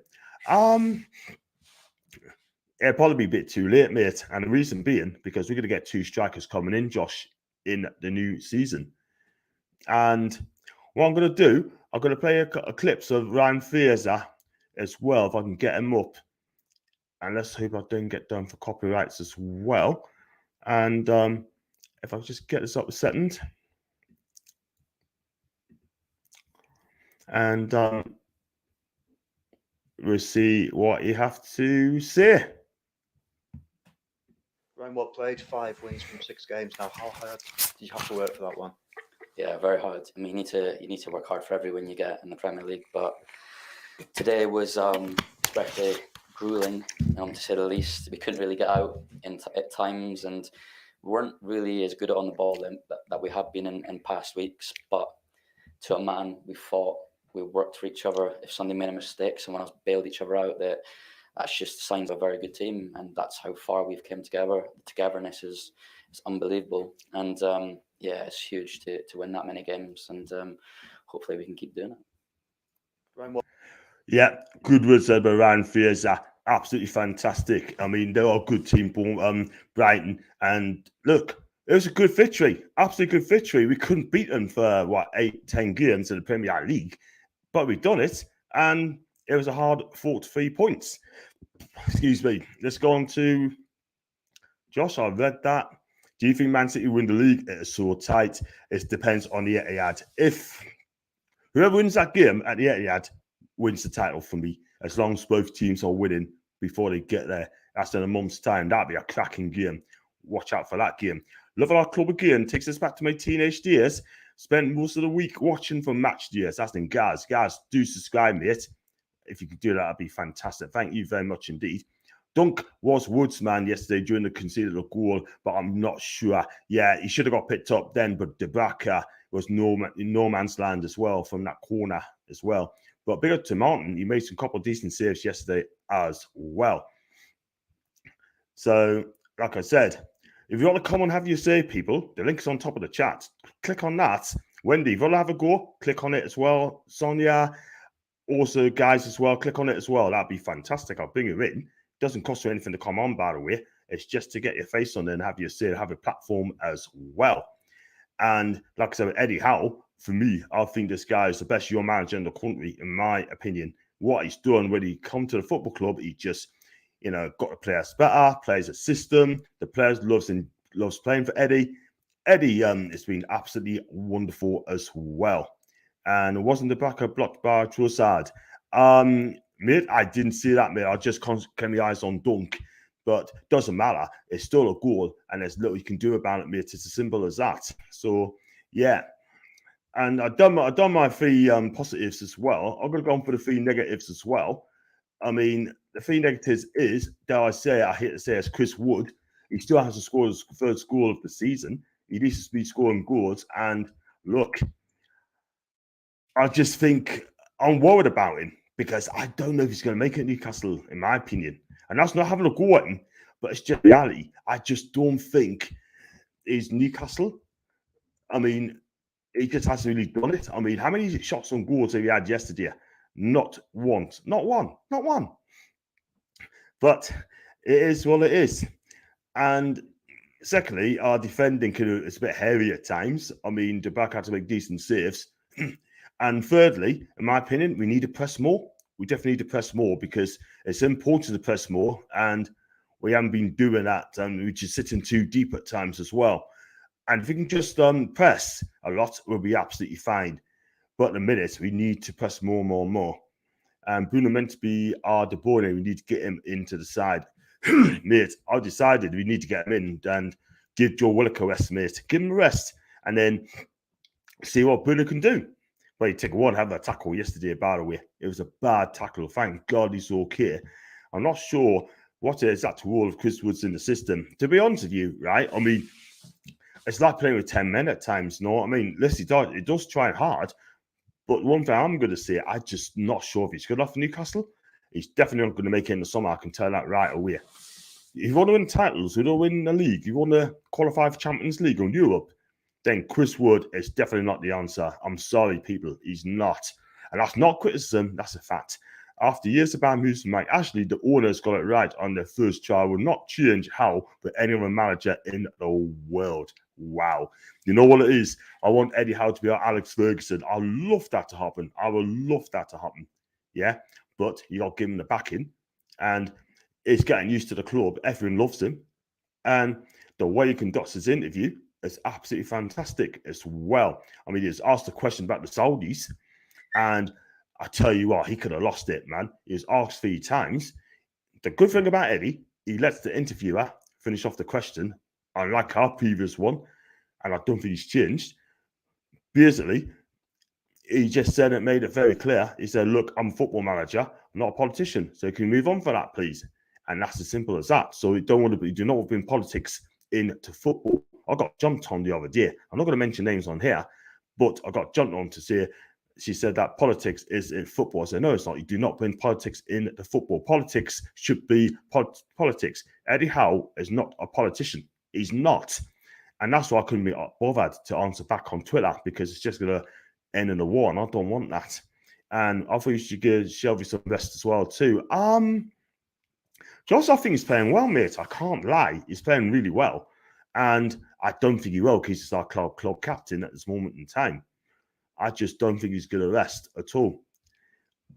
It'll probably be a bit too late, mate. And the reason being, because we're going to get 2 strikers coming in, Josh, in the new season. And what I'm going to do, I'm going to play a clips of Ryan Fraser as well, if I can get him up. And let's hope I don't get done for copyrights as well. And if I just get this up a second. And we'll see what you have to say. Ryan, well played. 5 wins from 6 games now. How hard did you have to work for that one? Yeah, very hard. I mean, you need to work hard for every win you get in the Premier League. But today was especially grueling, to say the least. We couldn't really get out at times, and we weren't really as good on the ball that we have been in past weeks. But to a man, we fought, we worked for each other. If somebody made a mistake, someone else bailed each other out. That's just signs of a very good team, and that's how far we've come together. The togetherness is unbelievable, and yeah, it's huge to win that many games, and hopefully we can keep doing it. Ryan, yeah, good words said by Ryan Fraser. Absolutely fantastic. I mean, they're a good team, Brighton, and look, it was a good victory. Absolutely good victory. We couldn't beat them for 8-10 games in the Premier League, but we've done it, and it was a hard-fought 3 points. Excuse me. Let's go on to Josh. I read that. Do you think Man City win the league? It is so tight. It depends on the Etihad. If whoever wins that game at the Etihad wins the title for me, as long as both teams are winning before they get there. That's in a month's time. That'll be a cracking game. Watch out for that game. Love our club again. Takes us back to my teenage years. Spent most of the week watching for match years. That's in guys. Guys, do subscribe, mate. If you could do that, that'd be fantastic. Thank you very much indeed. Dunk was Woods' man yesterday during the conceded a goal, but I'm not sure. Yeah, he should have got picked up then, but Debaka was in no man's land as well from that corner as well. But big up to Martin. He made some couple of decent saves yesterday as well. So, like I said, if you want to come and have your say, people, the link's on top of the chat. Click on that. Wendy, if you want to have a go, click on it as well. Sonia, also guys as well, click on it as well. That'd be fantastic. I'll bring you in. Doesn't cost you anything to come on, by the way. It's just to get your face on there and have your say, have a platform as well. And like I said, Eddie Howe, for me, I think this guy is the best young manager in the country, in my opinion. What he's done when he come to the football club, he just, got the players better, plays a system. The players loves playing for Eddie. Eddie has been absolutely wonderful as well. And it wasn't the backer blocked by Trossard. Mate, I didn't see that, mate. I just kept my eyes on Dunk. But doesn't matter. It's still a goal, and there's little you can do about it, mate. It's as simple as that. So, yeah. And I've done my 3 positives as well. I'm going to go on for the 3 negatives as well. I mean, the 3 negatives is, dare I say, I hate to say, it's Chris Wood. He still hasn't scored his first goal of the season. He needs to be scoring goals. And look, I just think I'm worried about him because I don't know if he's going to make it Newcastle, in my opinion. And that's not having a go at him, but it's just reality. I just don't think he's Newcastle. I mean, he just hasn't really done it. I mean, how many shots on goals have he had yesterday? Not once. Not one. But it is what it is. And secondly, our defending is a bit hairy at times. I mean, the back had to make decent saves. And thirdly, in my opinion, we need to press more. We definitely need to press more because it's important to press more. And we haven't been doing that. We're just sitting too deep at times as well. And if we can just press a lot, we'll be absolutely fine. But at the minute, we need to press more. And Bruno meant to be our De Bruyne. We need to get him into the side. Mate, I decided we need to get him in and give Joe Willock a rest, mate. Give him a rest and then see what Bruno can do. But he took one hell of a tackle yesterday, by the way. It was a bad tackle. Thank God he's okay. I'm not sure what is that role of Chris Woods in the system. To be honest with you, right? I mean, it's like playing with 10 men at times, no? I mean, listen, he does try hard. But one thing I'm going to say, I'm just not sure if he's good enough for Newcastle. He's definitely not going to make it in the summer. I can tell that right away. If you want to win titles, you want to win the league, you want to qualify for Champions League or Europe, then Chris Wood is definitely not the answer. I'm sorry, people. He's not. And that's not criticism. That's a fact. After years of bad moves from Mike Ashley, the owners got it right on their first trial. Will not change how for any other manager in the world. Wow. You know what it is? I want Eddie Howe to be our Alex Ferguson. I love that to happen. I would love that to happen. Yeah. But you got to give him the backing. And he's getting used to the club. Everyone loves him. And the way he conducts his interview is absolutely fantastic as well. I mean, he's asked a question about the Saudis. And I tell you what, he could have lost it, man. He was asked 3 times. The good thing about Eddie, he lets the interviewer finish off the question, unlike our previous one, and I don't think he's changed. Basically, he just said it, made it very clear. He said, look, I'm a football manager, I'm not a politician, so can you move on for that, please? And that's as simple as that. So you do not want to bring politics into football. I got jumped on the other day. I'm not going to mention names on here, but I got jumped on to say, she said that politics is in football. I said, no, it's not. You do not bring politics in the football. Politics should be politics. Eddie Howe is not a politician. He's not. And that's why I couldn't be bothered to answer back on Twitter because it's just going to end in a war, and I don't want that. And I thought you should give Shelby some rest as well, too. Josh, I think he's playing well, mate. I can't lie. He's playing really well. And I don't think he will because he's our club captain at this moment in time. I just don't think he's going to rest at all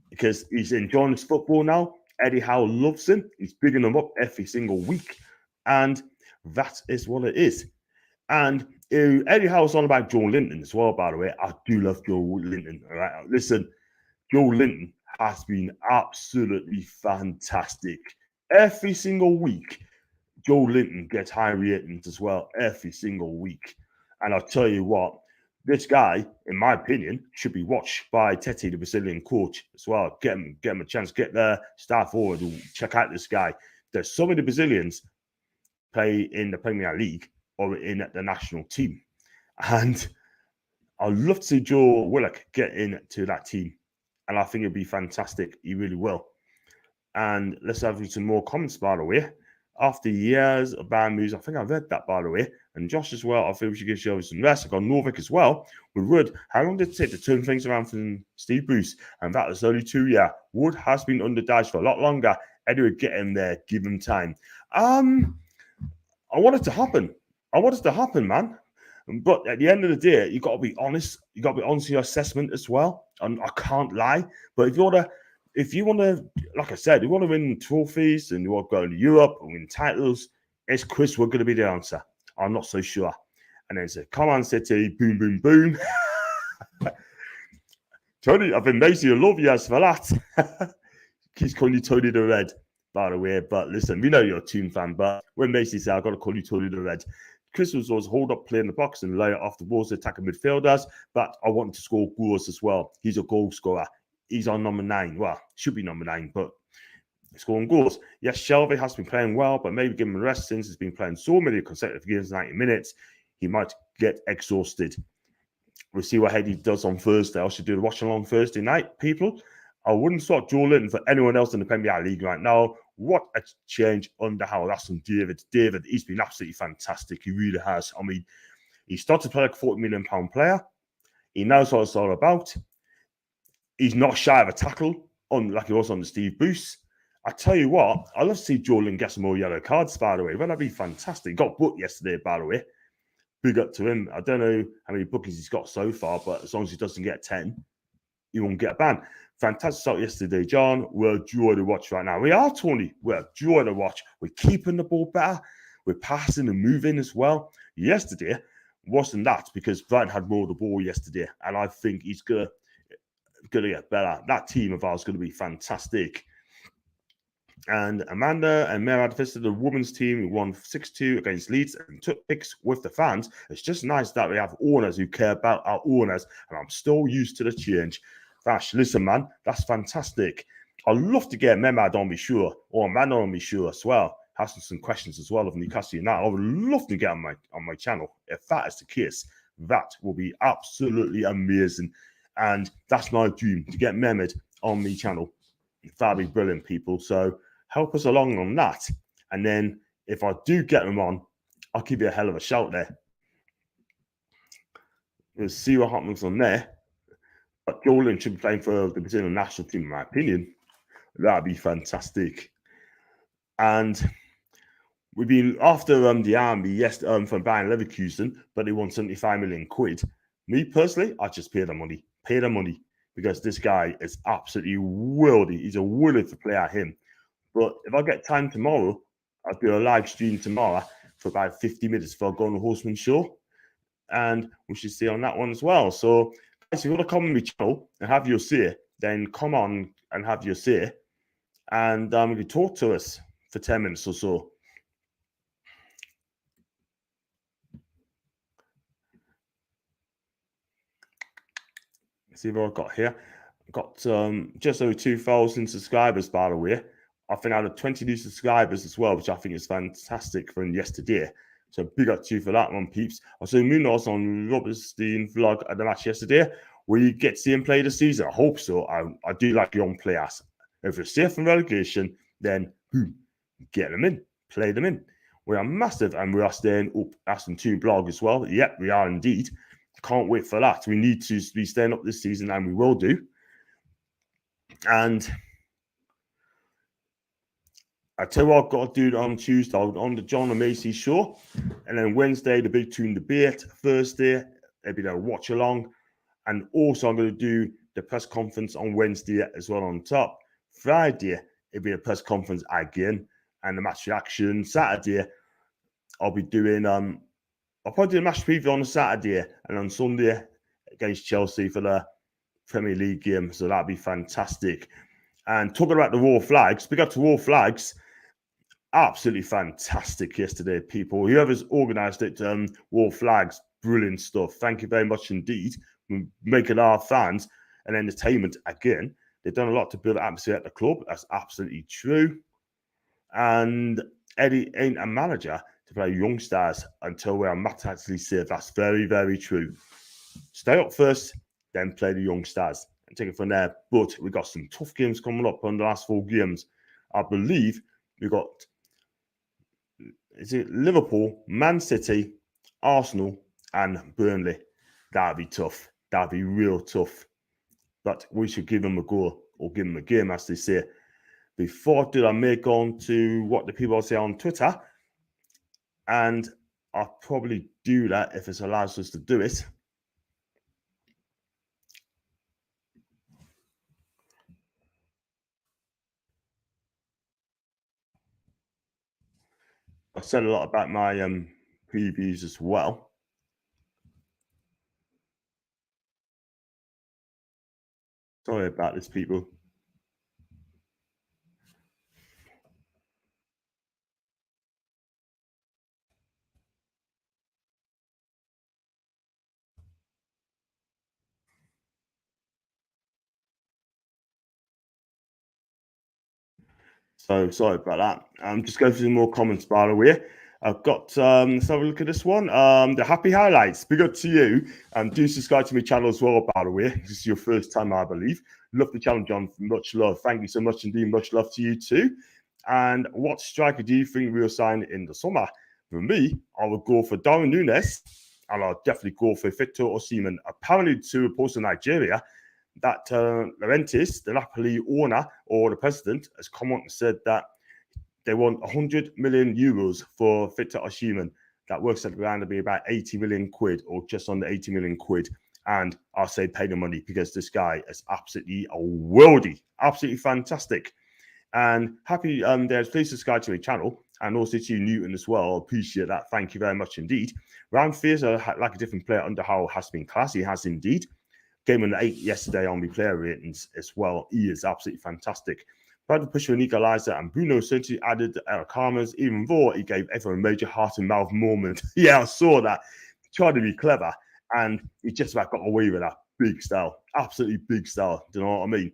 because he's enjoying his football now. Eddie Howe loves him. He's bigging him up every single week. And that is what it is. And Eddie Howe was on about Joe Linton as well, by the way. I do love Joe Linton. All right, listen, Joe Linton has been absolutely fantastic. Every single week, Joe Linton gets high ratings as well, every single week. And I'll tell you what, this guy, in my opinion, should be watched by Tete, the Brazilian coach, as well. Get him a chance, get their staff forward to check out this guy. There's so many Brazilians play in the Premier League or in the national team. And I'd love to see Joe Willock get into that team. And I think it'd be fantastic. He really will. And let's have some more comments, by the way. After years of bad moves, I think I've read that, by the way. And Josh as well, I feel we should give you some rest. I've got Norvik as well. With Wood, how long did it take to turn things around from Steve Bruce? And that was only 2 years. Wood has been under dice for a lot longer. Eddie would get him there, give him time. I want it to happen. I want it to happen, man. But at the end of the day, you got to be honest. You got to be honest with your assessment as well. And I can't lie. But if you want to, like I said, you want to win trophies and you want to go to Europe and win titles, is Chris Wood going to be the answer? I'm not so sure. And then say, come on, City, boom, boom, boom. Tony, I've been amazing. I love you for that. He's calling you Tony the Red, by the way. But listen, we know you're a Toon fan, but when Macy said, I've got to call you Tony the Red. Chris was always hold up, play in the box and lay it off the balls to attacking midfielders. But I want him to score goals as well. He's a goal scorer. He's on number 9. Well, should be number 9, but scoring goals. Yes, Shelby has been playing well, but maybe give him a rest since he's been playing so many consecutive games, 90 minutes. He might get exhausted. We'll see what Eddie does on Thursday. I should do the watch along Thursday night, people. I wouldn't swap Joe Linton for anyone else in the Premier League right now. What a change under Howe. That's from David. David, he's been absolutely fantastic. He really has. I mean, he started to play like a £40 million player. He knows what it's all about. He's not shy of a tackle, like he was on the Steve Bruce. I tell you what, I'd love to see Joe Linton get some more yellow cards, by the way. Well, that'd be fantastic. He got booked yesterday, by the way. Big up to him. I don't know how many bookings he's got so far, but as long as he doesn't get 10, he won't get a ban. Fantastic start yesterday, John. We're a joy to watch right now. We are, Tony. We're a joy to watch. We're keeping the ball better. We're passing and moving as well. Yesterday wasn't that because Brighton had more of the ball yesterday, and I think he's going to get better. That team of ours is going to be fantastic. And Amanda and Merad visited the women's team who won 6-2 against Leeds and took pics with the fans. It's just nice that we have owners who care about our owners, and I'm still used to the change. Vash, listen, man, that's fantastic. I'd love to get Merad on me, sure, or Amanda on me, sure, as well. Asking some questions as well of Newcastle United. I would love to get on my channel. If that is the case, that will be absolutely amazing. And that's my dream, to get Mehmed on my channel. That'd be brilliant, people. So help us along on that. And then if I do get them on, I'll give you a hell of a shout there. We'll see what happens on there. But Joe Linton should be playing for the Brazilian national team, in my opinion. That'd be fantastic. And we've been after the army from Bayern Leverkusen, but they won 75 million quid. Me personally, I just pay the money. Pay the money. Because this guy is absolutely worldy. He's a willing to play at him. But if I get time tomorrow, I'll do a live stream tomorrow for about 50 minutes before I go on the Horseman Show. And we should see on that one as well. So, guys, if you want to come on my channel and have your say, then come on and have your say. And you can talk to us for 10 minutes or so. Let's see what I've got here. I've got just over 2,000 subscribers, by the way. I think I had 20 new subscribers as well, which I think is fantastic from yesterday. So big up to you for that one, peeps. I saw Munoz on Robertstein vlog at the match yesterday. Will you get to see him play this season? I hope so. I do like young players. If you're safe from relegation, then boom, get them in, play them in. We are massive and we are staying up. Aston Toon blog as well. Yep, we are indeed. Can't wait for that. We need to be staying up this season, and we will do. And I tell you what I've got to do on Tuesday on the John and Macy show, and then Wednesday the big Toon debate. Thursday there'll be a watch along, and also I'm going to do the press conference on Wednesday as well on top. Friday it'll be a press conference again, and the match reaction. Saturday I'll be doing I'll probably do a match preview on a Saturday and on Sunday against Chelsea for the Premier League game. So that'd be fantastic. And talking about the Raw Flags, big up to Raw Flags. Absolutely fantastic yesterday, people. Whoever's organised it, Raw Flags, brilliant stuff. Thank you very much indeed. We're making our fans and entertainment again. They've done a lot to build atmosphere at the club. That's absolutely true. And Eddie ain't a manager to play young stars until we are mathematically safe. That's very, very true. Stay up first, then play the young stars and take it from there. But we got some tough games coming up on the last 4 games. I believe we got Liverpool, Man City, Arsenal, and Burnley. That'd be tough. That'd be real tough. But we should give them a go or give them a game, as they say. Before I may go on to what the people say on Twitter, and I'll probably do that if it allows us to do it. I said a lot about my previews as well. Sorry about this, people. So sorry about that. I'm just going through some more comments, by the way. I've got, let's have a look at this one. The happy highlights. Big up to you. Do subscribe to my channel as well, by the way. This is your first time, I believe. Love the channel, John. Much love. Thank you so much indeed. Much love to you too. And what striker do you think we'll sign in the summer? For me, I would go for Darwin Núñez, and I'll definitely go for Victor Osimhen. Apparently, to reports in Nigeria, that Laurentiis, the Napoli owner or the president, has come on and said that they want 100 million euros for Victor Osimhen. That works out around to be about 80 million quid or just under 80 million quid. And I'll say pay the money because this guy is absolutely a worldie, absolutely fantastic. And happy there's please subscribe to my channel and also to Newton as well. I appreciate that. Thank you very much indeed. Ryan Fraser, like a different player under Howe, has been class. He has indeed. Game on 8 yesterday on the player ratings as well. He is absolutely fantastic. Brad Pusher, Nico Liza, and Bruno essentially added Eric Harmers, even though he gave everyone a major heart and mouth moment. Yeah, I saw that. He tried to be clever, and he just about got away with that big style. Absolutely big style. Do you know what I mean?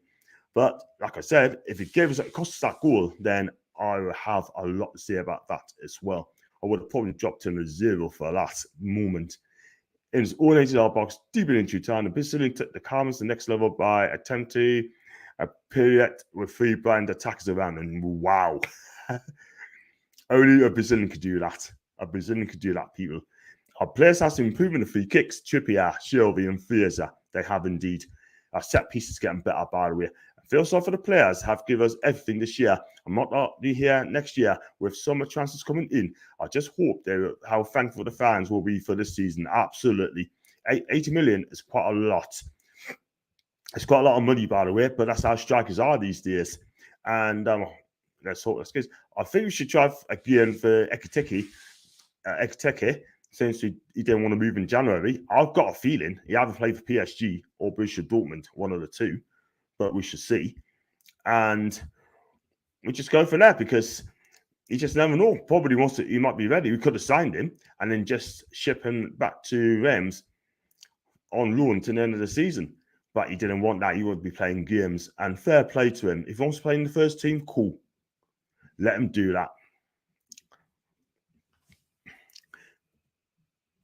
But like I said, if it gave us it cost us that goal, then I would have a lot to say about that as well. I would have probably dropped him a 0 for that moment. In his own 80-yard box, deep into time, the Brazilian took the Carmens to the next level by attempting a period with 3 blind attackers around, and wow. Only a Brazilian could do that. A Brazilian could do that, people. Our players have some improvement of free kicks. Trippier, Shelby, and Fraser. They have indeed. Our set pieces getting better, by the way. I feel sorry for the players have given us everything this year. I'm not be here next year with summer transfers coming in. I just hope how thankful the fans will be for this season. Absolutely. 80 million is quite a lot. It's quite a lot of money, by the way, but that's how strikers are these days. And let's hope that's good. I think we should try again for Ekiteke, since he didn't want to move in January. I've got a feeling he either played for PSG or Borussia Dortmund, one of the two, but we should see. And we just go for that because you just never know. Probably wants to. He might be ready. We could have signed him and then just ship him back to Reims on loan to the end of the season. But he didn't want that. He would be playing games. And fair play to him. If he wants to play in the first team, cool. Let him do that.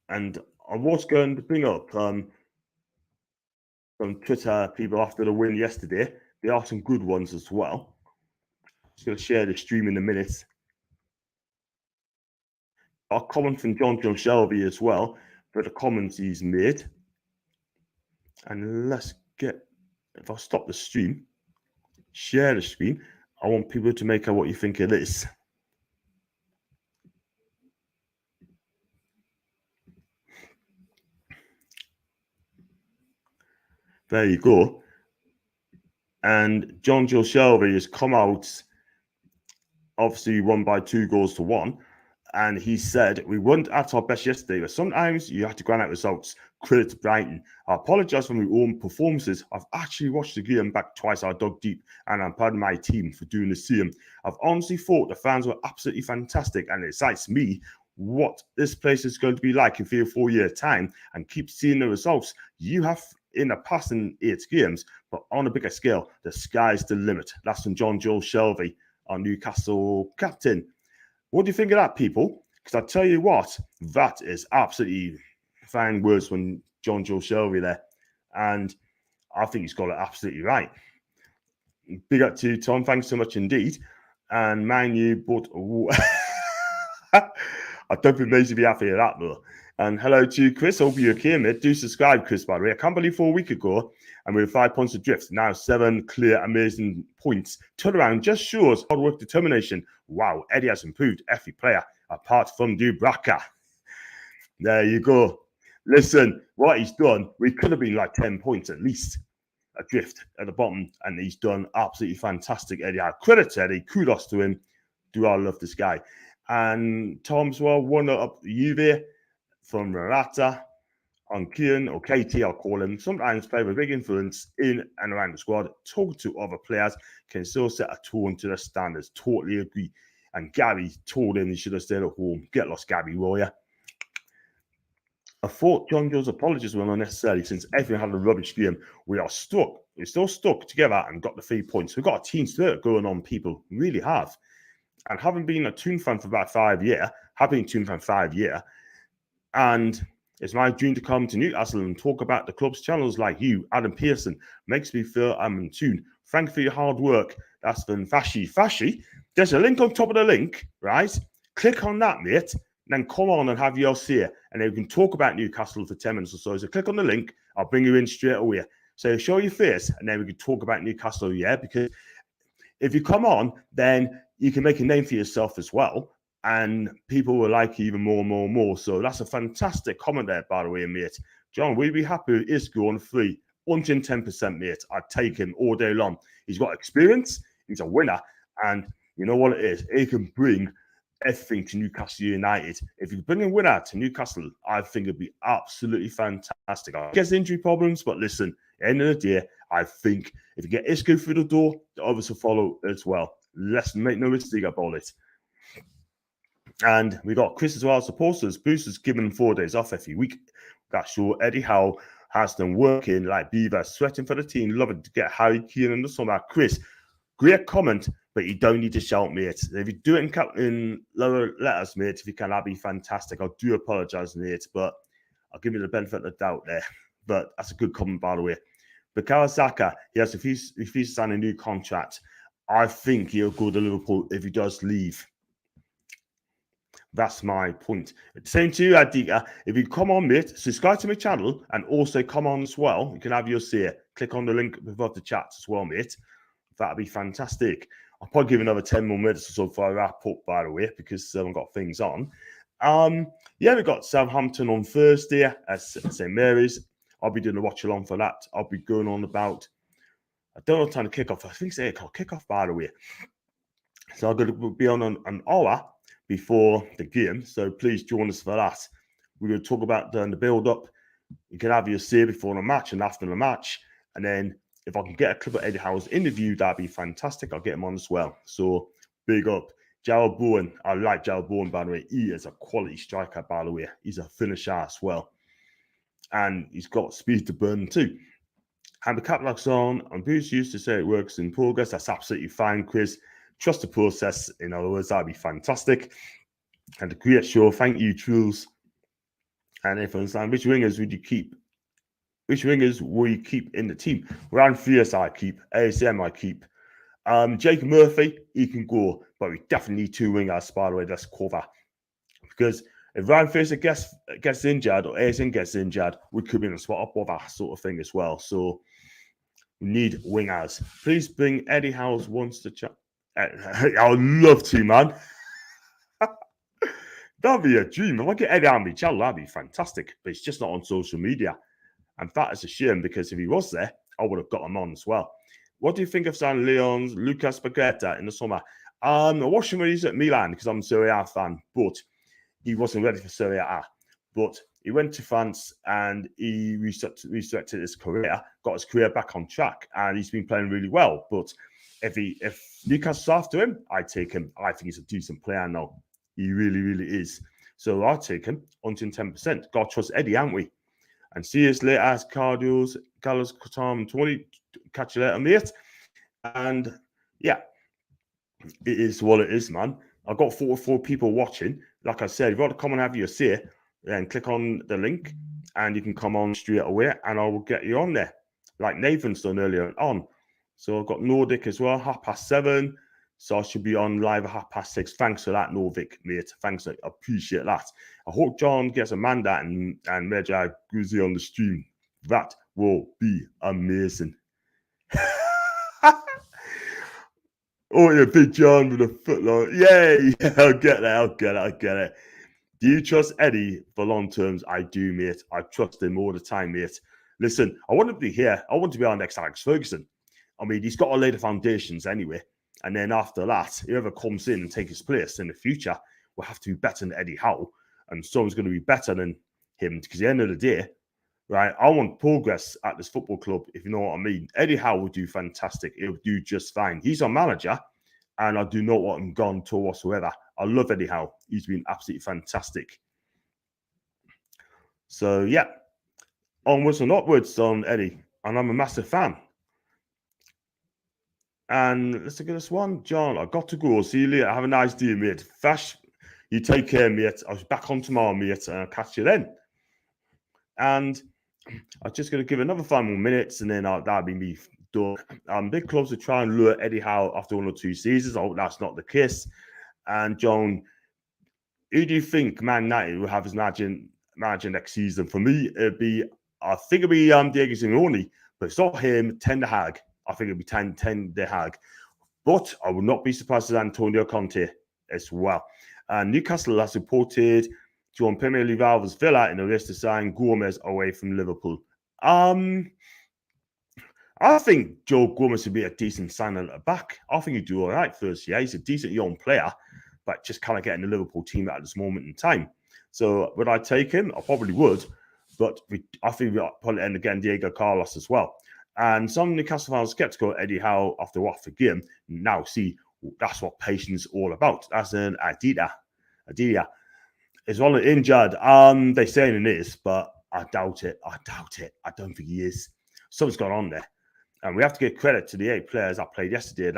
And I was going to bring up some Twitter people after the win yesterday. There are some good ones as well. Just going to share the stream in a minute. A comment from John Shelby as well for the comments he's made. And let's get, if I stop the stream, share the screen. I want people to make out what you think it is. There you go. And John Shelby has come out, obviously won by 2-1. And he said, we weren't at our best yesterday, but sometimes you have to grind out results. Credit to Brighton. I apologise for my own performances. I've actually watched the game back twice. I dug deep, and I'm proud of my team for doing the same. I've honestly thought the fans were absolutely fantastic, and it excites me what this place is going to be like in 3 or 4 years' time, and keep seeing the results you have in the past in 8 games, but on a bigger scale, the sky's the limit. That's from John Joel Shelby, our Newcastle captain. What do you think of that, people? Because I tell you what, that is absolutely fine words from John Joel Shelby there. And I think he's got it absolutely right. Big up to Tom. Thanks so much indeed. And mind you, but I don't think Maisie be happy with that, though. And hello to Chris. Hope you're okay, mate. Do subscribe, Chris, by the way. I can't believe 4 weeks ago, and we were 5 points adrift. Now 7 clear, amazing points. Turnaround just shows hard work, determination. Wow, Eddie has improved every player, apart from Dubraka. There you go. Listen, what he's done, we could have been like 10 points at least adrift at the bottom, and he's done absolutely fantastic, Eddie. Credit to Eddie. Kudos to him. Do I love this guy. And Tom's well, 1-up Juve from Morata on Kian, or KT, I'll call him. Sometimes play with big influence in and around the squad. Talk to other players can still set a tone to the standards. Totally agree. And Gary told him he should have stayed at home. Get lost, Gary, will ya? I thought John Joe's apologies were unnecessary since everyone had a rubbish game. We are stuck. We're still stuck together and got the 3 points. We've got a team spirit going on, people. We really have. And having been a Toon fan for about 5 years, and it's my dream to come to Newcastle and talk about the club's channels like you, Adam Pearson. Makes me feel I'm in tune. Thank you for your hard work. That's been Fashi. Fashi, there's a link on top of the link, right? Click on that, mate, and then come on and have your say. And then we can talk about Newcastle for 10 minutes or so. So click on the link. I'll bring you in straight away. So show your face, and then we can talk about Newcastle, yeah? Because if you come on, then you can make a name for yourself as well. And people will like you even more and more and more. So that's a fantastic comment there, by the way, mate. John, we'd be happy with Isco on free. 110%, mate. I'd take him all day long. He's got experience. He's a winner. And you know what it is? He can bring everything to Newcastle United. If you bring a winner to Newcastle, I think it'd be absolutely fantastic. I guess injury problems, but listen, at the end of the day, I think if you get Isco through the door, the others will follow as well. Let's make no mistake about it. And we got Chris as well, supporters. Boosters giving them 4 days off every week. That's sure Eddie Howe has them working like beaver, sweating for the team, loving to get Harry Keane in the summer. Chris, great comment, but you don't need to shout, mate. If you do it in lower letters, mate, if you can, that'd be fantastic. I do apologise, mate, but I'll give you the benefit of the doubt there. But that's a good comment, by the way. But Kawasaka, he has refused to sign a new contract. I think he'll go to Liverpool if he does leave. That's my point. Same to you, Adika. If you come on, mate, subscribe to my channel and also come on as well. You can have your say. Click on the link above the chat as well, mate. That'd be fantastic. I'll probably give another 10 more minutes or so before I wrap up, by the way, because I've got things on. Yeah, we've got Southampton on Thursday at St. Mary's. I'll be doing a watch along for that. I'll be going on about, I don't know what time to kick off. I think it's 8 o'clock kick off, by the way. So I'm going to be on an hour before the game. So please join us for that. We're going to talk about the build-up. You can have your say before the match and after the match. And then if I can get a clip of Eddie Howe's interview, that'd be fantastic. I'll get him on as well. So big up. Gerald Bowen. I like Gerald Bowen, by the way. He is a quality striker, by the way. He's a finisher as well. And he's got speed to burn too. And the cap locks on. And Bruce used to say it works in progress. That's absolutely fine, Chris. Trust the process. In other words, that'd be fantastic. And a great show. Thank you, Truls. And if I understand, which wingers would you keep? Which wingers will you keep in the team? Ryan Fierce, I keep. ASM, I keep. Jake Murphy, he can go. But we definitely need 2 wingers, by the way. Let's cover. Because if Ryan Fierce gets injured or ASM gets injured, we could be in a spot up with that sort of thing as well. So we need wingers. Please bring Eddie Howe's once to chat. I would love to, man. That'd be a dream. If I get Eddie on my channel, that'd be fantastic. But it's just not on social media. And that is a shame because if he was there, I would have got him on as well. What do you think of San Leon's Lucas Paqueta in the summer? I watched him when he's at Milan because I'm a Serie A fan. But he wasn't ready for Serie A. But he went to France and he resurrected his career, got his career back on track, and he's been playing really well. But if Newcastle's after him, I take him. I think he's a decent player now. He really, really is. So I'll take him 110%. Got to trust Eddie, haven't we? And see you later, as Cardios, Gallows, Tom, Tony. Catch you later, mate. And yeah, it is what it is, man. I've got 44 people watching. Like I said, if you want to come and have your say, then click on the link and you can come on straight away and I will get you on there. Like Nathan's done earlier on. So I've got Nordic as well, 7:30. So I should be on live at 6:30. Thanks for that, Nordic, mate. Thanks, I appreciate that. I hope John gets Amanda and Medjay Guzi on the stream. That will be amazing. Oh, yeah, Big John with a footlong. Yay! I'll get it. Do you trust Eddie for long terms? I do, mate. I trust him all the time, mate. Listen, I want to be here. I want to be our next Alex Ferguson. I mean, he's got to lay the foundations anyway. And then after that, whoever comes in and takes his place in the future will have to be better than Eddie Howe. And someone's going to be better than him. Because at the end of the day, right, I want progress at this football club, if you know what I mean. Eddie Howe will do fantastic. He'll do just fine. He's our manager, and I do not want him gone to whatsoever. I love Eddie Howe. He's been absolutely fantastic. So, yeah, onwards and upwards on Eddie. And I'm a massive fan. And let's look at this one. John, I've got to go. See you later. Have a nice day, mate. Fash, you take care, mate. I'll be back on tomorrow, mate, and I'll catch you then. And I'm just going to give another 5 more minutes, and then that'll be me done. Big clubs will try and lure Eddie Howe after 1 or 2 seasons. I hope that's not the case. And John, who do you think Man United will have as manager next season? For me, I think it'll be Diego Simeone, but it's not him. Ten Hag. I think it'll be Ten Hag. But I would not be surprised if Antonio Conte as well. And Newcastle has reported John Premier League rivals Villa in a race to sign Gomez away from Liverpool. I think Joe Gomez would be a decent sign at the back. I think he'd do all right first year. He's a decent young player, but just kind of getting the Liverpool team at this moment in time. So would I take him? I probably would. But I think we'll probably end again Diego Carlos as well. And some Newcastle fans are skeptical of Eddie Howe after Watford game. Now, see, that's what patience is all about. That's an idea. Is Ronald injured? They're saying it is, but I doubt it. I don't think he is. Something's gone on there. And we have to give credit to the 8 players that played yesterday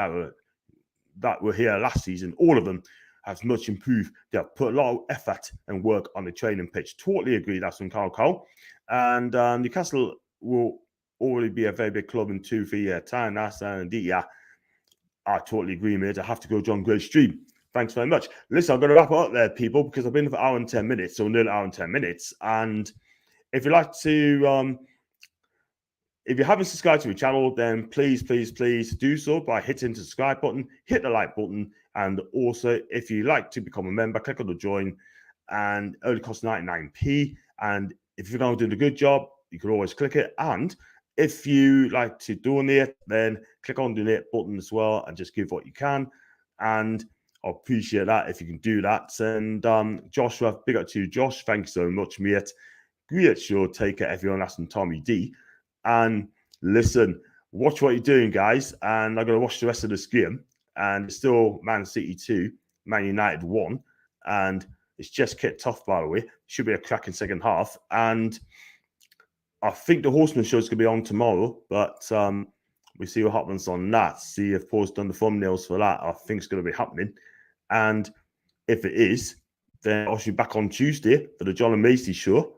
that were here last season. All of them have much improved. They have put a lot of effort and work on the training pitch. Totally agree. That's from Carl Cole. And Newcastle will already be a very big club in 2-3 years' time. That's I totally agree, mate. I have to go John Gray's stream. Thanks very much. Listen, I'm going to wrap it up there, people, because I've been for an hour and 10 minutes, so nearly an hour and 10 minutes. And if you'd like to, if you haven't subscribed to the channel, then please do so by hitting the subscribe button, hit the like button, and also if you like to become a member, click on the join, and it only costs 99p. And if you're going to do a good job, you can always click it. And if you like to donate, then click on the donate button as well and just give what you can. And I appreciate that if you can do that. And Joshua, big up to you, Josh. Thanks so much, mate. Great show. Take care, everyone. That's from Tommy D. And listen, watch what you're doing, guys. And I'm going to watch the rest of this game. And it's still Man City 2, Man United 1. And it's just kicked off, by the way. Should be a cracking second half. And I think the Horseman show is going to be on tomorrow. But we see what happens on that. See if Paul's done the thumbnails for that. I think it's going to be happening. And if it is, then I'll be back on Tuesday for the John and Macy show.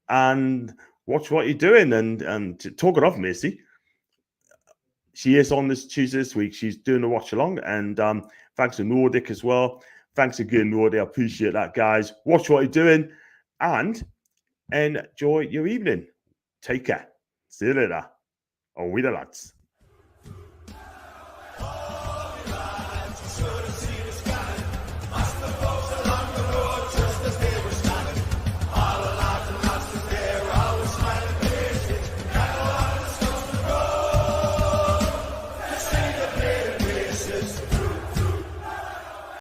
And watch what you're doing. And talking of Macy, she is on this Tuesday this week. She's doing a watch along. And thanks to Nordic as well. Thanks again, Nordic. I appreciate that, guys. Watch what you're doing and enjoy your evening. Take care. See you later. On with the lads.